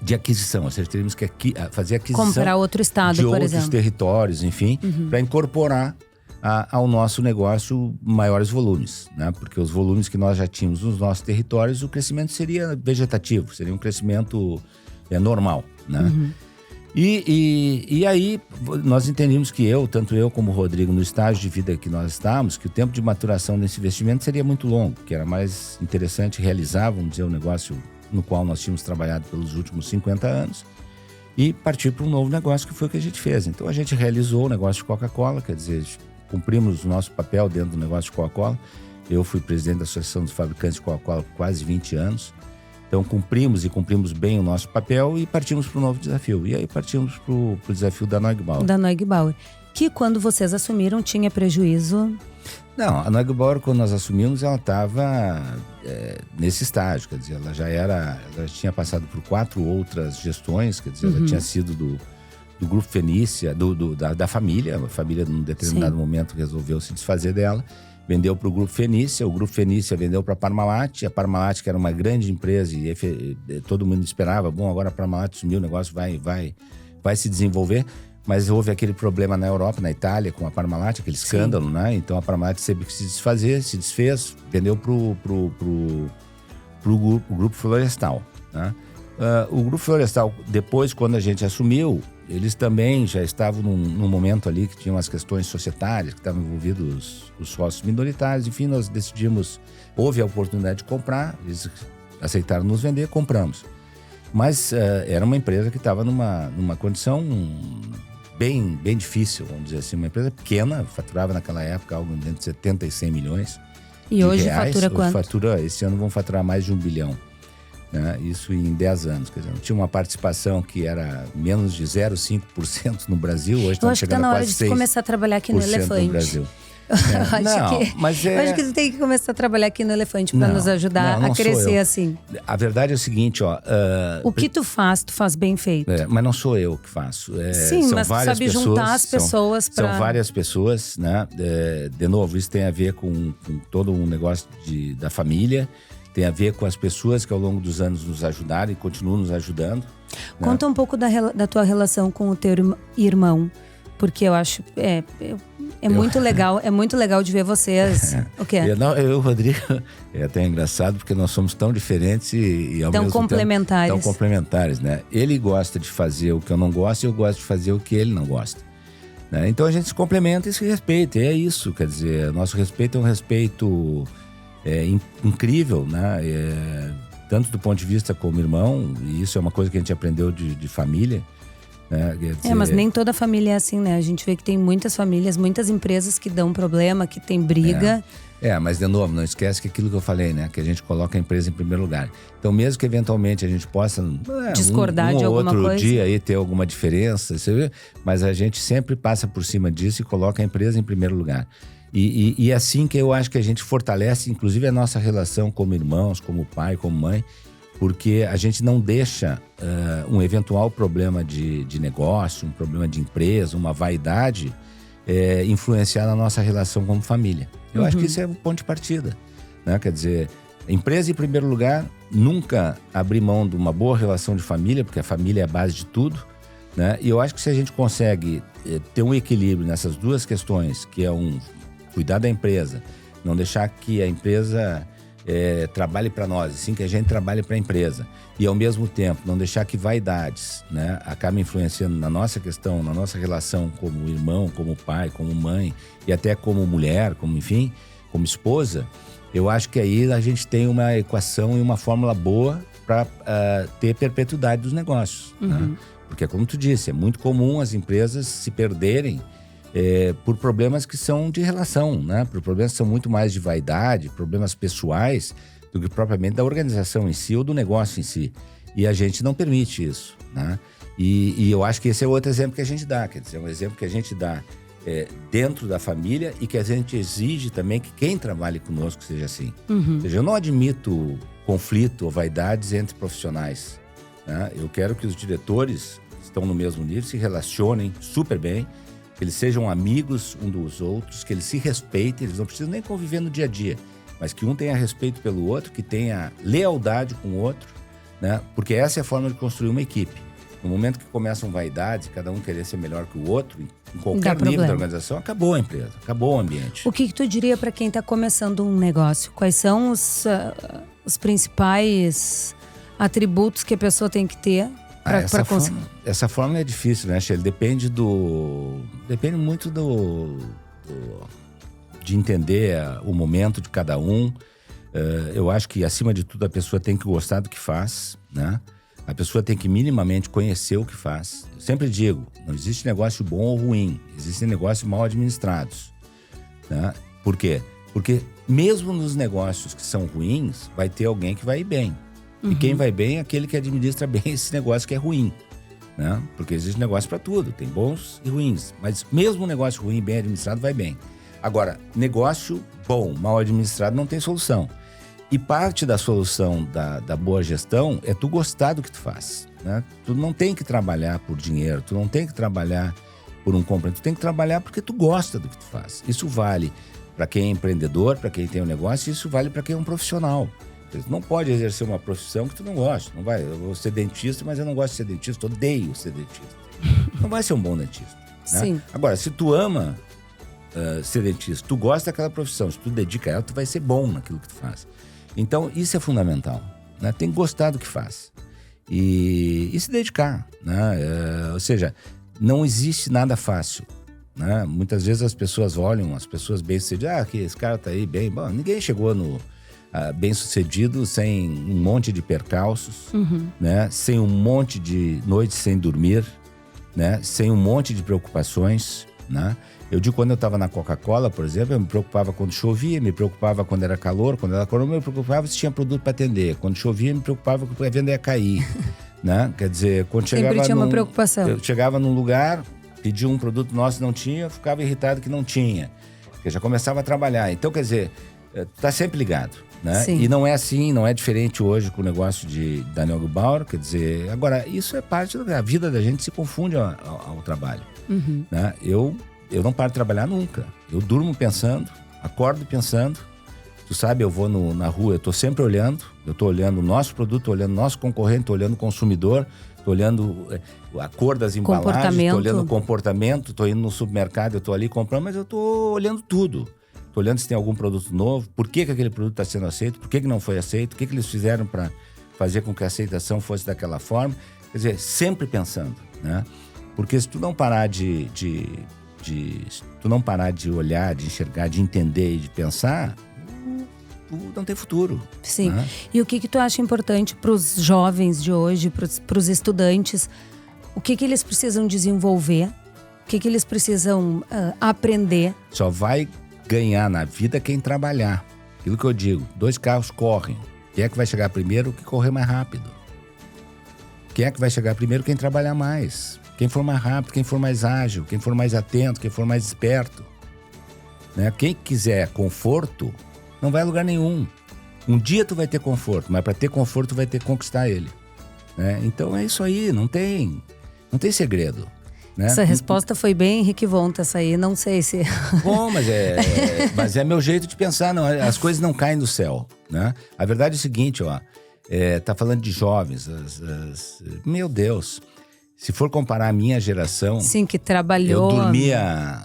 de aquisição. Ou seja, teríamos que fazer aquisição, comprar outro estado, de por outros exemplo, territórios, enfim, para incorporar ao nosso negócio maiores volumes, né? Porque os volumes que nós já tínhamos nos nossos territórios, o crescimento seria vegetativo, seria um crescimento normal, né? E aí nós entendíamos que tanto eu como o Rodrigo, no estágio de vida que nós estávamos, que o tempo de maturação desse investimento seria muito longo, que era mais interessante realizar, vamos dizer, o negócio no qual nós tínhamos trabalhado pelos últimos 50 anos, e partir para um novo negócio, que foi o que a gente fez. Então a gente realizou o negócio de Coca-Cola, quer dizer, cumprimos o nosso papel dentro do negócio de Coca-Cola. Eu fui presidente da Associação dos Fabricantes de Coca-Cola por quase 20 anos. Então cumprimos bem o nosso papel e partimos para um novo desafio. E aí partimos para o desafio da Neugbauer. Da Neugbauer. que quando vocês assumiram tinha prejuízo. Não, a Neugebauer, quando nós assumimos, ela estava nesse estágio, quer dizer, ela tinha passado por 4 outras gestões, quer dizer, ela tinha sido do Grupo Fenícia, da família. A família, num determinado momento, resolveu se desfazer dela, vendeu para o Grupo Fenícia, o Grupo Fenícia vendeu para a Parmalat, que era uma grande empresa e todo mundo esperava, bom, agora a Parmalat sumiu, o negócio vai se desenvolver. Mas houve aquele problema na Europa, na Itália, com a Parmalat, aquele escândalo, né? Então a Parmalat teve que se desfez, vendeu pro Grupo Florestal, né? O Grupo Florestal, depois, quando a gente assumiu, eles também já estavam num momento ali que tinham as questões societárias, que estavam envolvidos os sócios minoritários. Enfim, nós decidimos, houve a oportunidade de comprar, eles aceitaram nos vender, compramos. Mas era uma empresa que estava numa condição bem difícil, vamos dizer assim. Uma empresa pequena, faturava naquela época algo entre 70 e 100 milhões. E hoje reais. fatura quanto? Esse ano vão faturar mais de 1 bilhão. Né? Isso em 10 anos. Quer dizer, tinha uma participação que era menos de 0,5% no Brasil. Hoje eu acho que está na hora de 6% começar a trabalhar aqui no Elefante. No Brasil. Eu acho que você tem que começar a trabalhar aqui no Elefante para nos ajudar a crescer assim. A verdade é o seguinte, ó. O que tu faz bem feito. Mas não sou eu que faço. Sim, são mas tu várias sabe pessoas, juntar as pessoas para... São várias pessoas, né? De novo, isso tem a ver com todo um negócio da família. Tem a ver com as pessoas que ao longo dos anos nos ajudaram e continuam nos ajudando. Conta um pouco da tua relação com o teu irmão. Porque eu acho... muito legal, é muito legal de ver vocês. O quê? Eu e o Rodrigo, é até engraçado porque nós somos tão diferentes e ao mesmo complementares. tempo tão complementares, né? Ele gosta de fazer o que eu não gosto e eu gosto de fazer o que ele não gosta, né? Então a gente se complementa e se respeita, é isso, quer dizer, nosso respeito é um respeito incrível, né? Tanto do ponto de vista como irmão, e isso é uma coisa que a gente aprendeu de família. Mas nem toda família é assim, né? A gente vê que tem muitas famílias, muitas empresas que dão problema, que tem briga. Mas de novo, não esquece que aquilo que eu falei, né? Que a gente coloca a empresa em primeiro lugar. Então mesmo que eventualmente a gente possa discordar de alguma coisa, outro dia aí ter alguma diferença, mas a gente sempre passa por cima disso e coloca a empresa em primeiro lugar. E é assim que eu acho que a gente fortalece, inclusive, a nossa relação como irmãos, como pai, como mãe, porque a gente não deixa um eventual problema de negócio, um problema de empresa, uma vaidade influenciar na nossa relação como família. Eu acho que isso é o ponto de partida, né? Quer dizer, empresa em primeiro lugar, nunca abrir mão de uma boa relação de família, porque a família é a base de tudo, né? E eu acho que se a gente consegue ter um equilíbrio nessas duas questões, que é cuidar da empresa, não deixar que a empresa trabalhe para nós, sim que a gente trabalhe para a empresa, e ao mesmo tempo não deixar que vaidades, né, acabem influenciando na nossa questão, na nossa relação como irmão, como pai, como mãe e até como mulher, como enfim, como esposa. Eu acho que aí a gente tem uma equação e uma fórmula boa para ter perpetuidade dos negócios, né? Porque como tu disse, é muito comum as empresas se perderem por problemas que são de relação, né? Por problemas que são muito mais de vaidade, problemas pessoais, do que propriamente da organização em si ou do negócio em si. E a gente não permite isso, né? E eu acho que esse é outro exemplo que a gente dá, quer dizer, um exemplo que a gente dá dentro da família e que a gente exige também que quem trabalhe conosco seja assim. Ou seja, eu não admito conflito ou vaidades entre profissionais, né? Eu quero que os diretores que estão no mesmo nível se relacionem super bem, que eles sejam amigos um dos outros, que eles se respeitem, eles não precisam nem conviver no dia a dia, mas que um tenha respeito pelo outro, que tenha lealdade com o outro, né? Porque essa é a forma de construir uma equipe. No momento que começam vaidades, cada um querer ser melhor que o outro, em qualquer nível da organização, acabou a empresa, acabou o ambiente. O que tu diria para quem está começando um negócio? Quais são os principais atributos que a pessoa tem que ter? Essa fórmula é difícil, né, Sheila? Depende muito de entender o momento de cada um. Eu acho que, acima de tudo, a pessoa tem que gostar do que faz, né? A pessoa tem que minimamente conhecer o que faz. Eu sempre digo, não existe negócio bom ou ruim, existem negócios mal administrados, né? Por quê? Porque mesmo nos negócios que são ruins, vai ter alguém que vai ir bem. E quem vai bem é aquele que administra bem esse negócio que é ruim, né? Porque existe negócio para tudo, tem bons e ruins. Mas mesmo um negócio ruim, bem administrado, vai bem. Agora, negócio bom, mal administrado, não tem solução. E parte da solução da boa gestão é tu gostar do que tu faz, né? Tu não tem que trabalhar por dinheiro, tu não tem que trabalhar por um compra, tu tem que trabalhar porque tu gosta do que tu faz. Isso vale para quem é empreendedor, para quem tem um negócio, isso vale para quem é um profissional. Tu não pode exercer uma profissão que tu não gosta. Não vai, eu vou ser dentista, mas eu não gosto de ser dentista, odeio ser dentista. Não vai ser um bom dentista, né? Sim. Agora, se tu ama ser dentista, tu gosta daquela profissão, se tu dedica a ela, tu vai ser bom naquilo que tu faz. Então, isso é fundamental, né? Tem que gostar do que faz e se dedicar, né? Ou seja, não existe nada fácil, né? Muitas vezes as pessoas olham, as pessoas bem-sucedidas, que esse cara tá aí bem... Bom, ninguém chegou no bem-sucedido sem um monte de percalços, né? Sem um monte de noites sem dormir, né? Sem um monte de preocupações, né? Eu digo, quando eu estava na Coca-Cola, por exemplo, eu me preocupava quando chovia, me preocupava quando era calor, eu me preocupava se tinha produto para atender. Quando chovia, me preocupava que a venda ia cair, né? Quer dizer, quando chegava sempre tinha uma preocupação. Eu chegava num lugar, pedia um produto nosso e não tinha, eu ficava irritado que não tinha, porque já começava a trabalhar. Então, quer dizer, tá sempre ligado, né? Sim. E não é assim, não é diferente hoje com o negócio de Daniel Gebauer, quer dizer, agora, isso é parte da vida da gente, se confunde ao trabalho, né? Eu não paro de trabalhar nunca. Eu durmo pensando, acordo pensando. Tu sabe, eu vou na rua, eu tô sempre olhando. Eu tô olhando o nosso produto, tô olhando o nosso concorrente, tô olhando o consumidor, tô olhando a cor das embalagens, tô olhando o comportamento, tô indo no supermercado, eu tô ali comprando, mas eu tô olhando tudo. Tô olhando se tem algum produto novo, por que aquele produto está sendo aceito, por que não foi aceito, o que eles fizeram para fazer com que a aceitação fosse daquela forma. Quer dizer, sempre pensando, né? Porque se tu não parar se tu não parar de olhar, de enxergar, de entender e de pensar, tu não tem futuro. Sim. Né? E o que tu acha importante para os jovens de hoje, para os estudantes? O que eles precisam desenvolver? O que eles precisam aprender? Só vai ganhar na vida quem trabalhar. Aquilo que eu digo, 2 carros correm. Quem é que vai chegar primeiro? O que correr mais rápido. Quem é que vai chegar primeiro? Quem trabalhar mais. Quem for mais rápido, quem for mais ágil, quem for mais atento, quem for mais esperto, né? Quem quiser conforto, não vai a lugar nenhum. Um dia tu vai ter conforto, mas para ter conforto tu vai ter que conquistar ele, né? Então é isso aí, não tem segredo, né? Essa resposta foi bem Henrique Vonta, essa aí, não sei se... Bom, mas é meu jeito de pensar, não, as coisas não caem do céu, né? A verdade é o seguinte, ó, tá falando de jovens, meu Deus... Se for comparar a minha geração... Sim, que trabalhou... Eu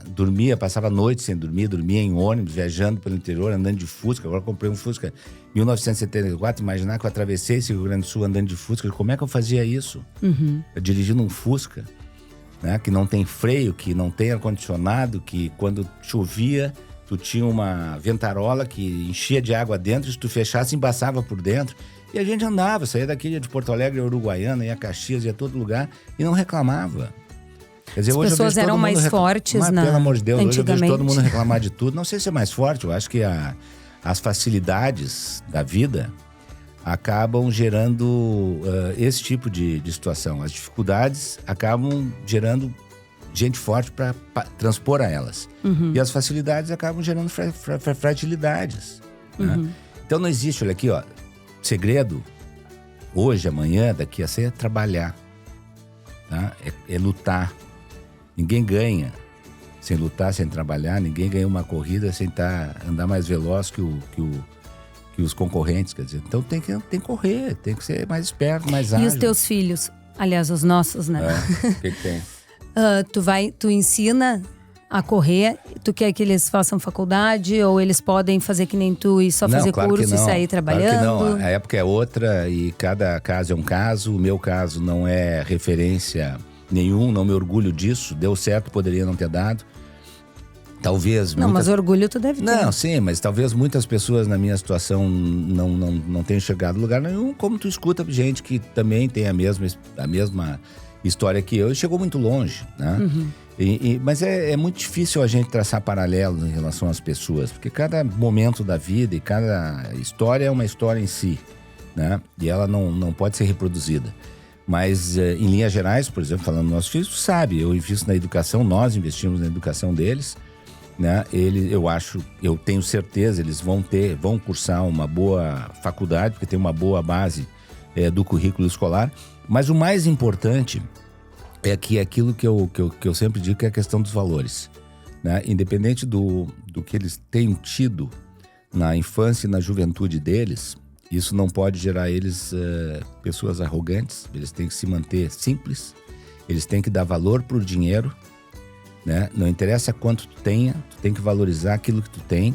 dormia, passava noite sem dormir, dormia em ônibus, viajando pelo interior, andando de Fusca. Agora comprei um Fusca em 1974, imaginar que eu atravessei esse Rio Grande do Sul andando de Fusca. Como é que eu fazia isso? Eu dirigindo um Fusca, né, que não tem freio, que não tem ar-condicionado, que quando chovia, tu tinha uma ventarola que enchia de água dentro, se tu fechasse, embaçava por dentro. E a gente andava, saía daqui de Porto Alegre, Uruguaiana, ia a Caxias, ia a todo lugar e não reclamava. Quer dizer, as hoje pessoas eram mais fortes, mas, pelo amor de Deus, hoje eu vejo todo mundo antigamente. reclamar de tudo. Não sei se é mais forte, eu acho que as facilidades da vida acabam gerando esse tipo de situação. As dificuldades acabam gerando gente forte para transpor a elas. E as facilidades acabam gerando fragilidades. Né? Então não existe, olha aqui, ó. Segredo, hoje, amanhã, daqui a ser, é trabalhar, tá? É lutar. Ninguém ganha sem lutar, sem trabalhar. Ninguém ganha uma corrida sem andar mais veloz que os concorrentes, quer dizer. Então tem que correr, tem que ser mais esperto, mais ágil. E os teus filhos? Aliás, os nossos, né? O que tem? Tu ensina a correr, tu quer que eles façam faculdade ou eles podem fazer que nem tu e só fazer curso e sair trabalhando? Claro que não, a época é outra e cada caso é um caso. O meu caso não é referência nenhum, não me orgulho disso, deu certo, poderia não ter dado. Talvez... Mas orgulho tu deve ter. Não, sim, mas talvez muitas pessoas na minha situação não tenham chegado a lugar nenhum, como tu escuta gente que também tem a mesma história que eu e chegou muito longe, né? Mas é muito difícil a gente traçar paralelos em relação às pessoas, porque cada momento da vida e cada história é uma história em si, né? E ela não pode ser reproduzida. Mas, em linhas gerais, por exemplo, falando dos nossos filhos, tu sabe, eu invisto na educação, nós investimos na educação deles, né? Eu tenho certeza, eles vão cursar uma boa faculdade, porque tem uma boa base do currículo escolar. Mas o mais importante é que aquilo que eu sempre digo, que é a questão dos valores, né? Independente do que eles tenham tido na infância e na juventude deles, isso não pode gerar eles pessoas arrogantes. Eles têm que se manter simples, eles têm que dar valor pro dinheiro, né? Não interessa quanto tu tenha, tu tem que valorizar aquilo que tu tem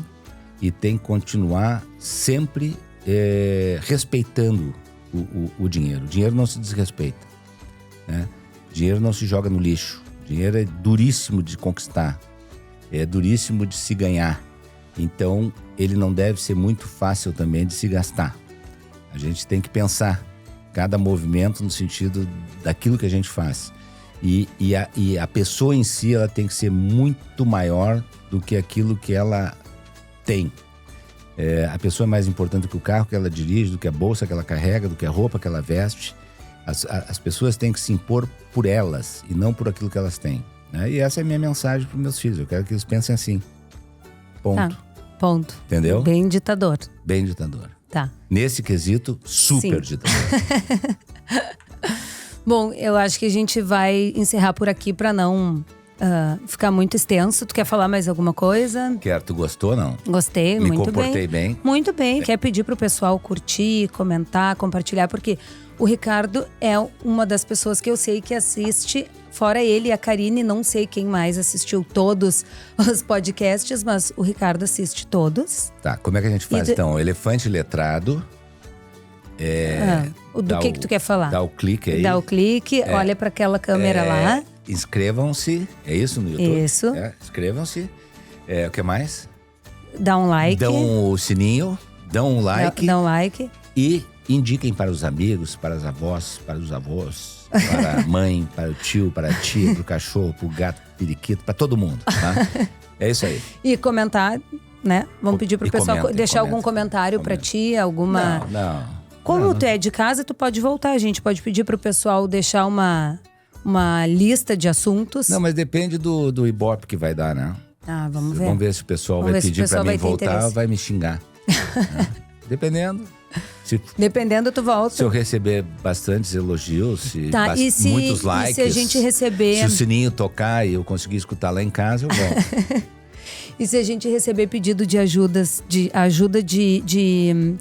e tem que continuar sempre respeitando o dinheiro. O dinheiro não se desrespeita, né? Dinheiro não se joga no lixo. Dinheiro é duríssimo de conquistar, é duríssimo de se ganhar. Então, ele não deve ser muito fácil também de se gastar. A gente tem que pensar cada movimento no sentido daquilo que a gente faz. E a pessoa em si, ela tem que ser muito maior do que aquilo que ela tem. A pessoa é mais importante do que o carro que ela dirige, do que a bolsa que ela carrega, do que a roupa que ela veste. As pessoas têm que se impor por elas e não por aquilo que elas têm, né? E essa é a minha mensagem para os meus filhos. Eu quero que eles pensem assim. Ponto. Ponto. Entendeu? Bem ditador. Bem ditador. Tá. Nesse quesito, super ditador. Bom, eu acho que a gente vai encerrar por aqui para não ficar muito extenso. Tu quer falar mais alguma coisa? Quero. Tu gostou, não? Gostei, Me muito comportei bem? Muito bem. Quer pedir pro pessoal curtir, comentar, compartilhar, porque o Ricardo é uma das pessoas que eu sei que assiste. Fora ele e a Karine, não sei quem mais assistiu todos os podcasts, mas o Ricardo assiste todos. Tá, como é que a gente faz então? O elefante letrado. Do que tu quer falar? Dá o clique aí. Dá o clique, olha para aquela câmera lá. Inscrevam-se, é isso no YouTube? Isso. Inscrevam-se. O que mais? Dá um like. Dão o sininho, dão um like. Dá um like. E indiquem para os amigos, para as avós, para os avós, para a mãe, para o tio, para a tia, para o cachorro, para o gato, para o periquito, para todo mundo, tá? É isso aí. E comentar, né? Vamos pedir pro pessoal deixar algum comentário para ti, alguma... Não. Como tu é de casa, tu pode voltar. A gente pode pedir pro pessoal deixar uma lista de assuntos. Não, mas depende do Ibope que vai dar, né? Vamos ver. Vamos ver se o pessoal vai pedir para mim voltar ou vai me xingar. Dependendo. Dependendo, tu volta. Se eu receber bastantes elogios, muitos likes. E se a gente receber... Se o sininho tocar e eu conseguir escutar lá em casa, eu volto. E se a gente receber pedido de ajuda de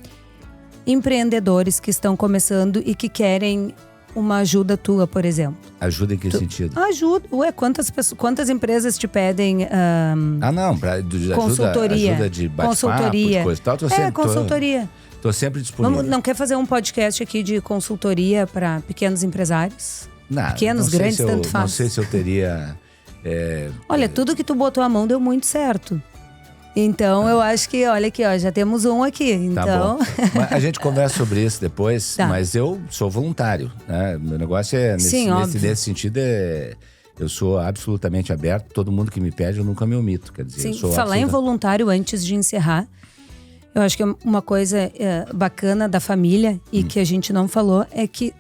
empreendedores que estão começando e que querem uma ajuda tua, por exemplo. Ajuda em que sentido? Ajuda. Ué, quantas empresas te pedem não, consultoria. Ajuda de bate-papo, de coisa e tal. Consultoria. Tô sempre disponível. Não quer fazer um podcast aqui de consultoria para pequenos empresários? Pequenos, grandes, tanto faz. Não sei se eu teria... Olha, tudo que tu botou a mão deu muito certo. Então, eu acho que, olha aqui, ó, já temos um aqui. Então... Tá bom. Mas a gente conversa sobre isso depois, tá. Mas eu sou voluntário, né? Meu negócio é, nesse sentido, eu sou absolutamente aberto. Todo mundo que me pede, eu nunca me omito. Quer dizer, falar em voluntário antes de encerrar, eu acho que uma coisa bacana da família e que a gente não falou é que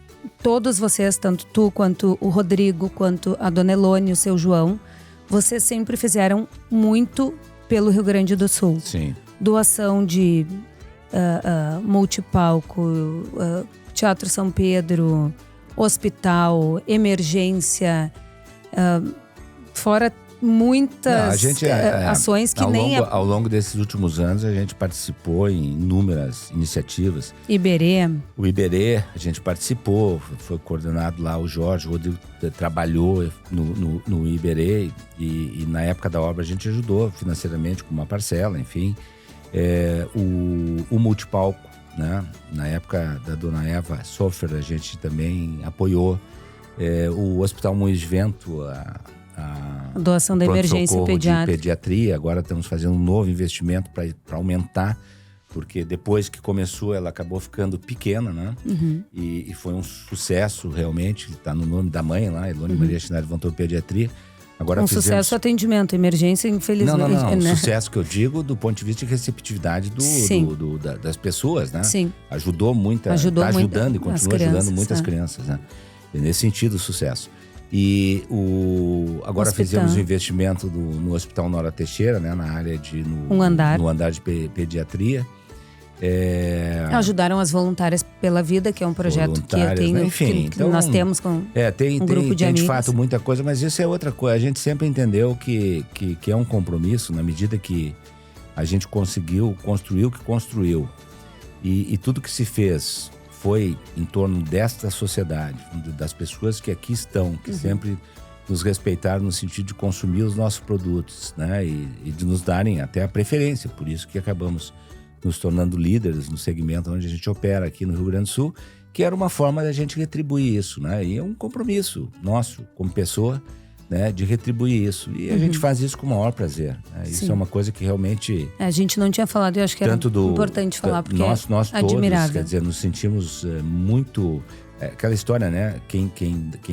todos vocês, tanto tu quanto o Rodrigo, quanto a Dona Elone, o seu João, vocês sempre fizeram muito pelo Rio Grande do Sul. Sim. Doação de multipalco, Teatro São Pedro, hospital, emergência, fora muitas ações que ao longo desses últimos anos a gente participou em inúmeras iniciativas. Iberê. O Iberê, a gente participou, foi coordenado lá, o Rodrigo trabalhou no Iberê e na época da obra a gente ajudou financeiramente com uma parcela, enfim. O multipalco, né? Na época da Dona Eva Sofer, a gente também apoiou. O Hospital Moinhos de Vento, a doação da emergência pediátrica. De pediatria. Agora estamos fazendo um novo investimento para aumentar, porque depois que começou ela acabou ficando pequena, né? Uhum. E foi um sucesso realmente, está no nome da mãe lá, Elone Maria Chinari levantou pediatria. Agora sucesso o atendimento, emergência, infelizmente. Não. Né? Sucesso que eu digo do ponto de vista de receptividade das pessoas, né? Sim. Ajudou muito, está ajudando e continua ajudando muitas crianças, né? Nesse sentido, sucesso. E agora fizemos um investimento no Hospital Nora Teixeira, né, na área no andar de pediatria. Ajudaram as Voluntárias pela Vida, que é um projeto que tem, né? Enfim, que nós temos com tem grupo de amigos. De fato muita coisa, mas isso é outra coisa. A gente sempre entendeu que é um compromisso na medida que a gente conseguiu construir o que construiu. E tudo que se fez foi em torno desta sociedade, das pessoas que aqui estão, que sempre nos respeitaram no sentido de consumir os nossos produtos, né? E de nos darem até a preferência. Por isso que acabamos nos tornando líderes no segmento onde a gente opera aqui no Rio Grande do Sul, que era uma forma da gente retribuir isso, né? E é um compromisso nosso, como pessoa, né, de retribuir isso. E a gente faz isso com o maior prazer. Né? Isso é uma coisa que realmente... A gente não tinha falado, eu acho que era importante falar, porque nós todos, admirável. Quer dizer, nos sentimos muito... aquela história, né? Quem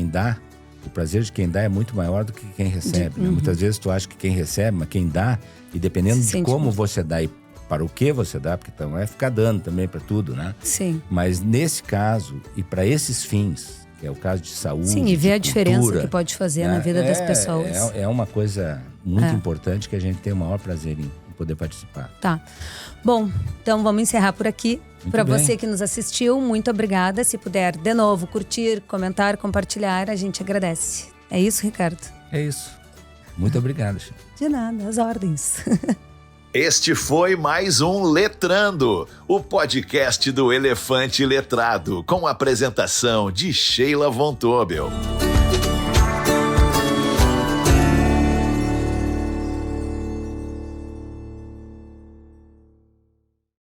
dá, o prazer de quem dá é muito maior do que quem recebe. Né? Muitas vezes tu acha que quem recebe, mas quem dá, e dependendo de como você dá e para o que você dá, porque então é ficar dando também para tudo, né? Sim. Mas nesse caso, e para esses fins, que é o caso de saúde, sim, e ver a diferença cultura, que pode fazer na vida das pessoas. É uma coisa muito importante que a gente tem o maior prazer em poder participar. Tá. Bom, então vamos encerrar por aqui. Para você que nos assistiu, muito obrigada. Se puder, de novo, curtir, comentar, compartilhar, a gente agradece. É isso, Ricardo? É isso. Muito obrigado, Chico. De nada, as ordens. Este foi mais um Letrando, o podcast do Elefante Letrado, com a apresentação de Sheila Von Tobel.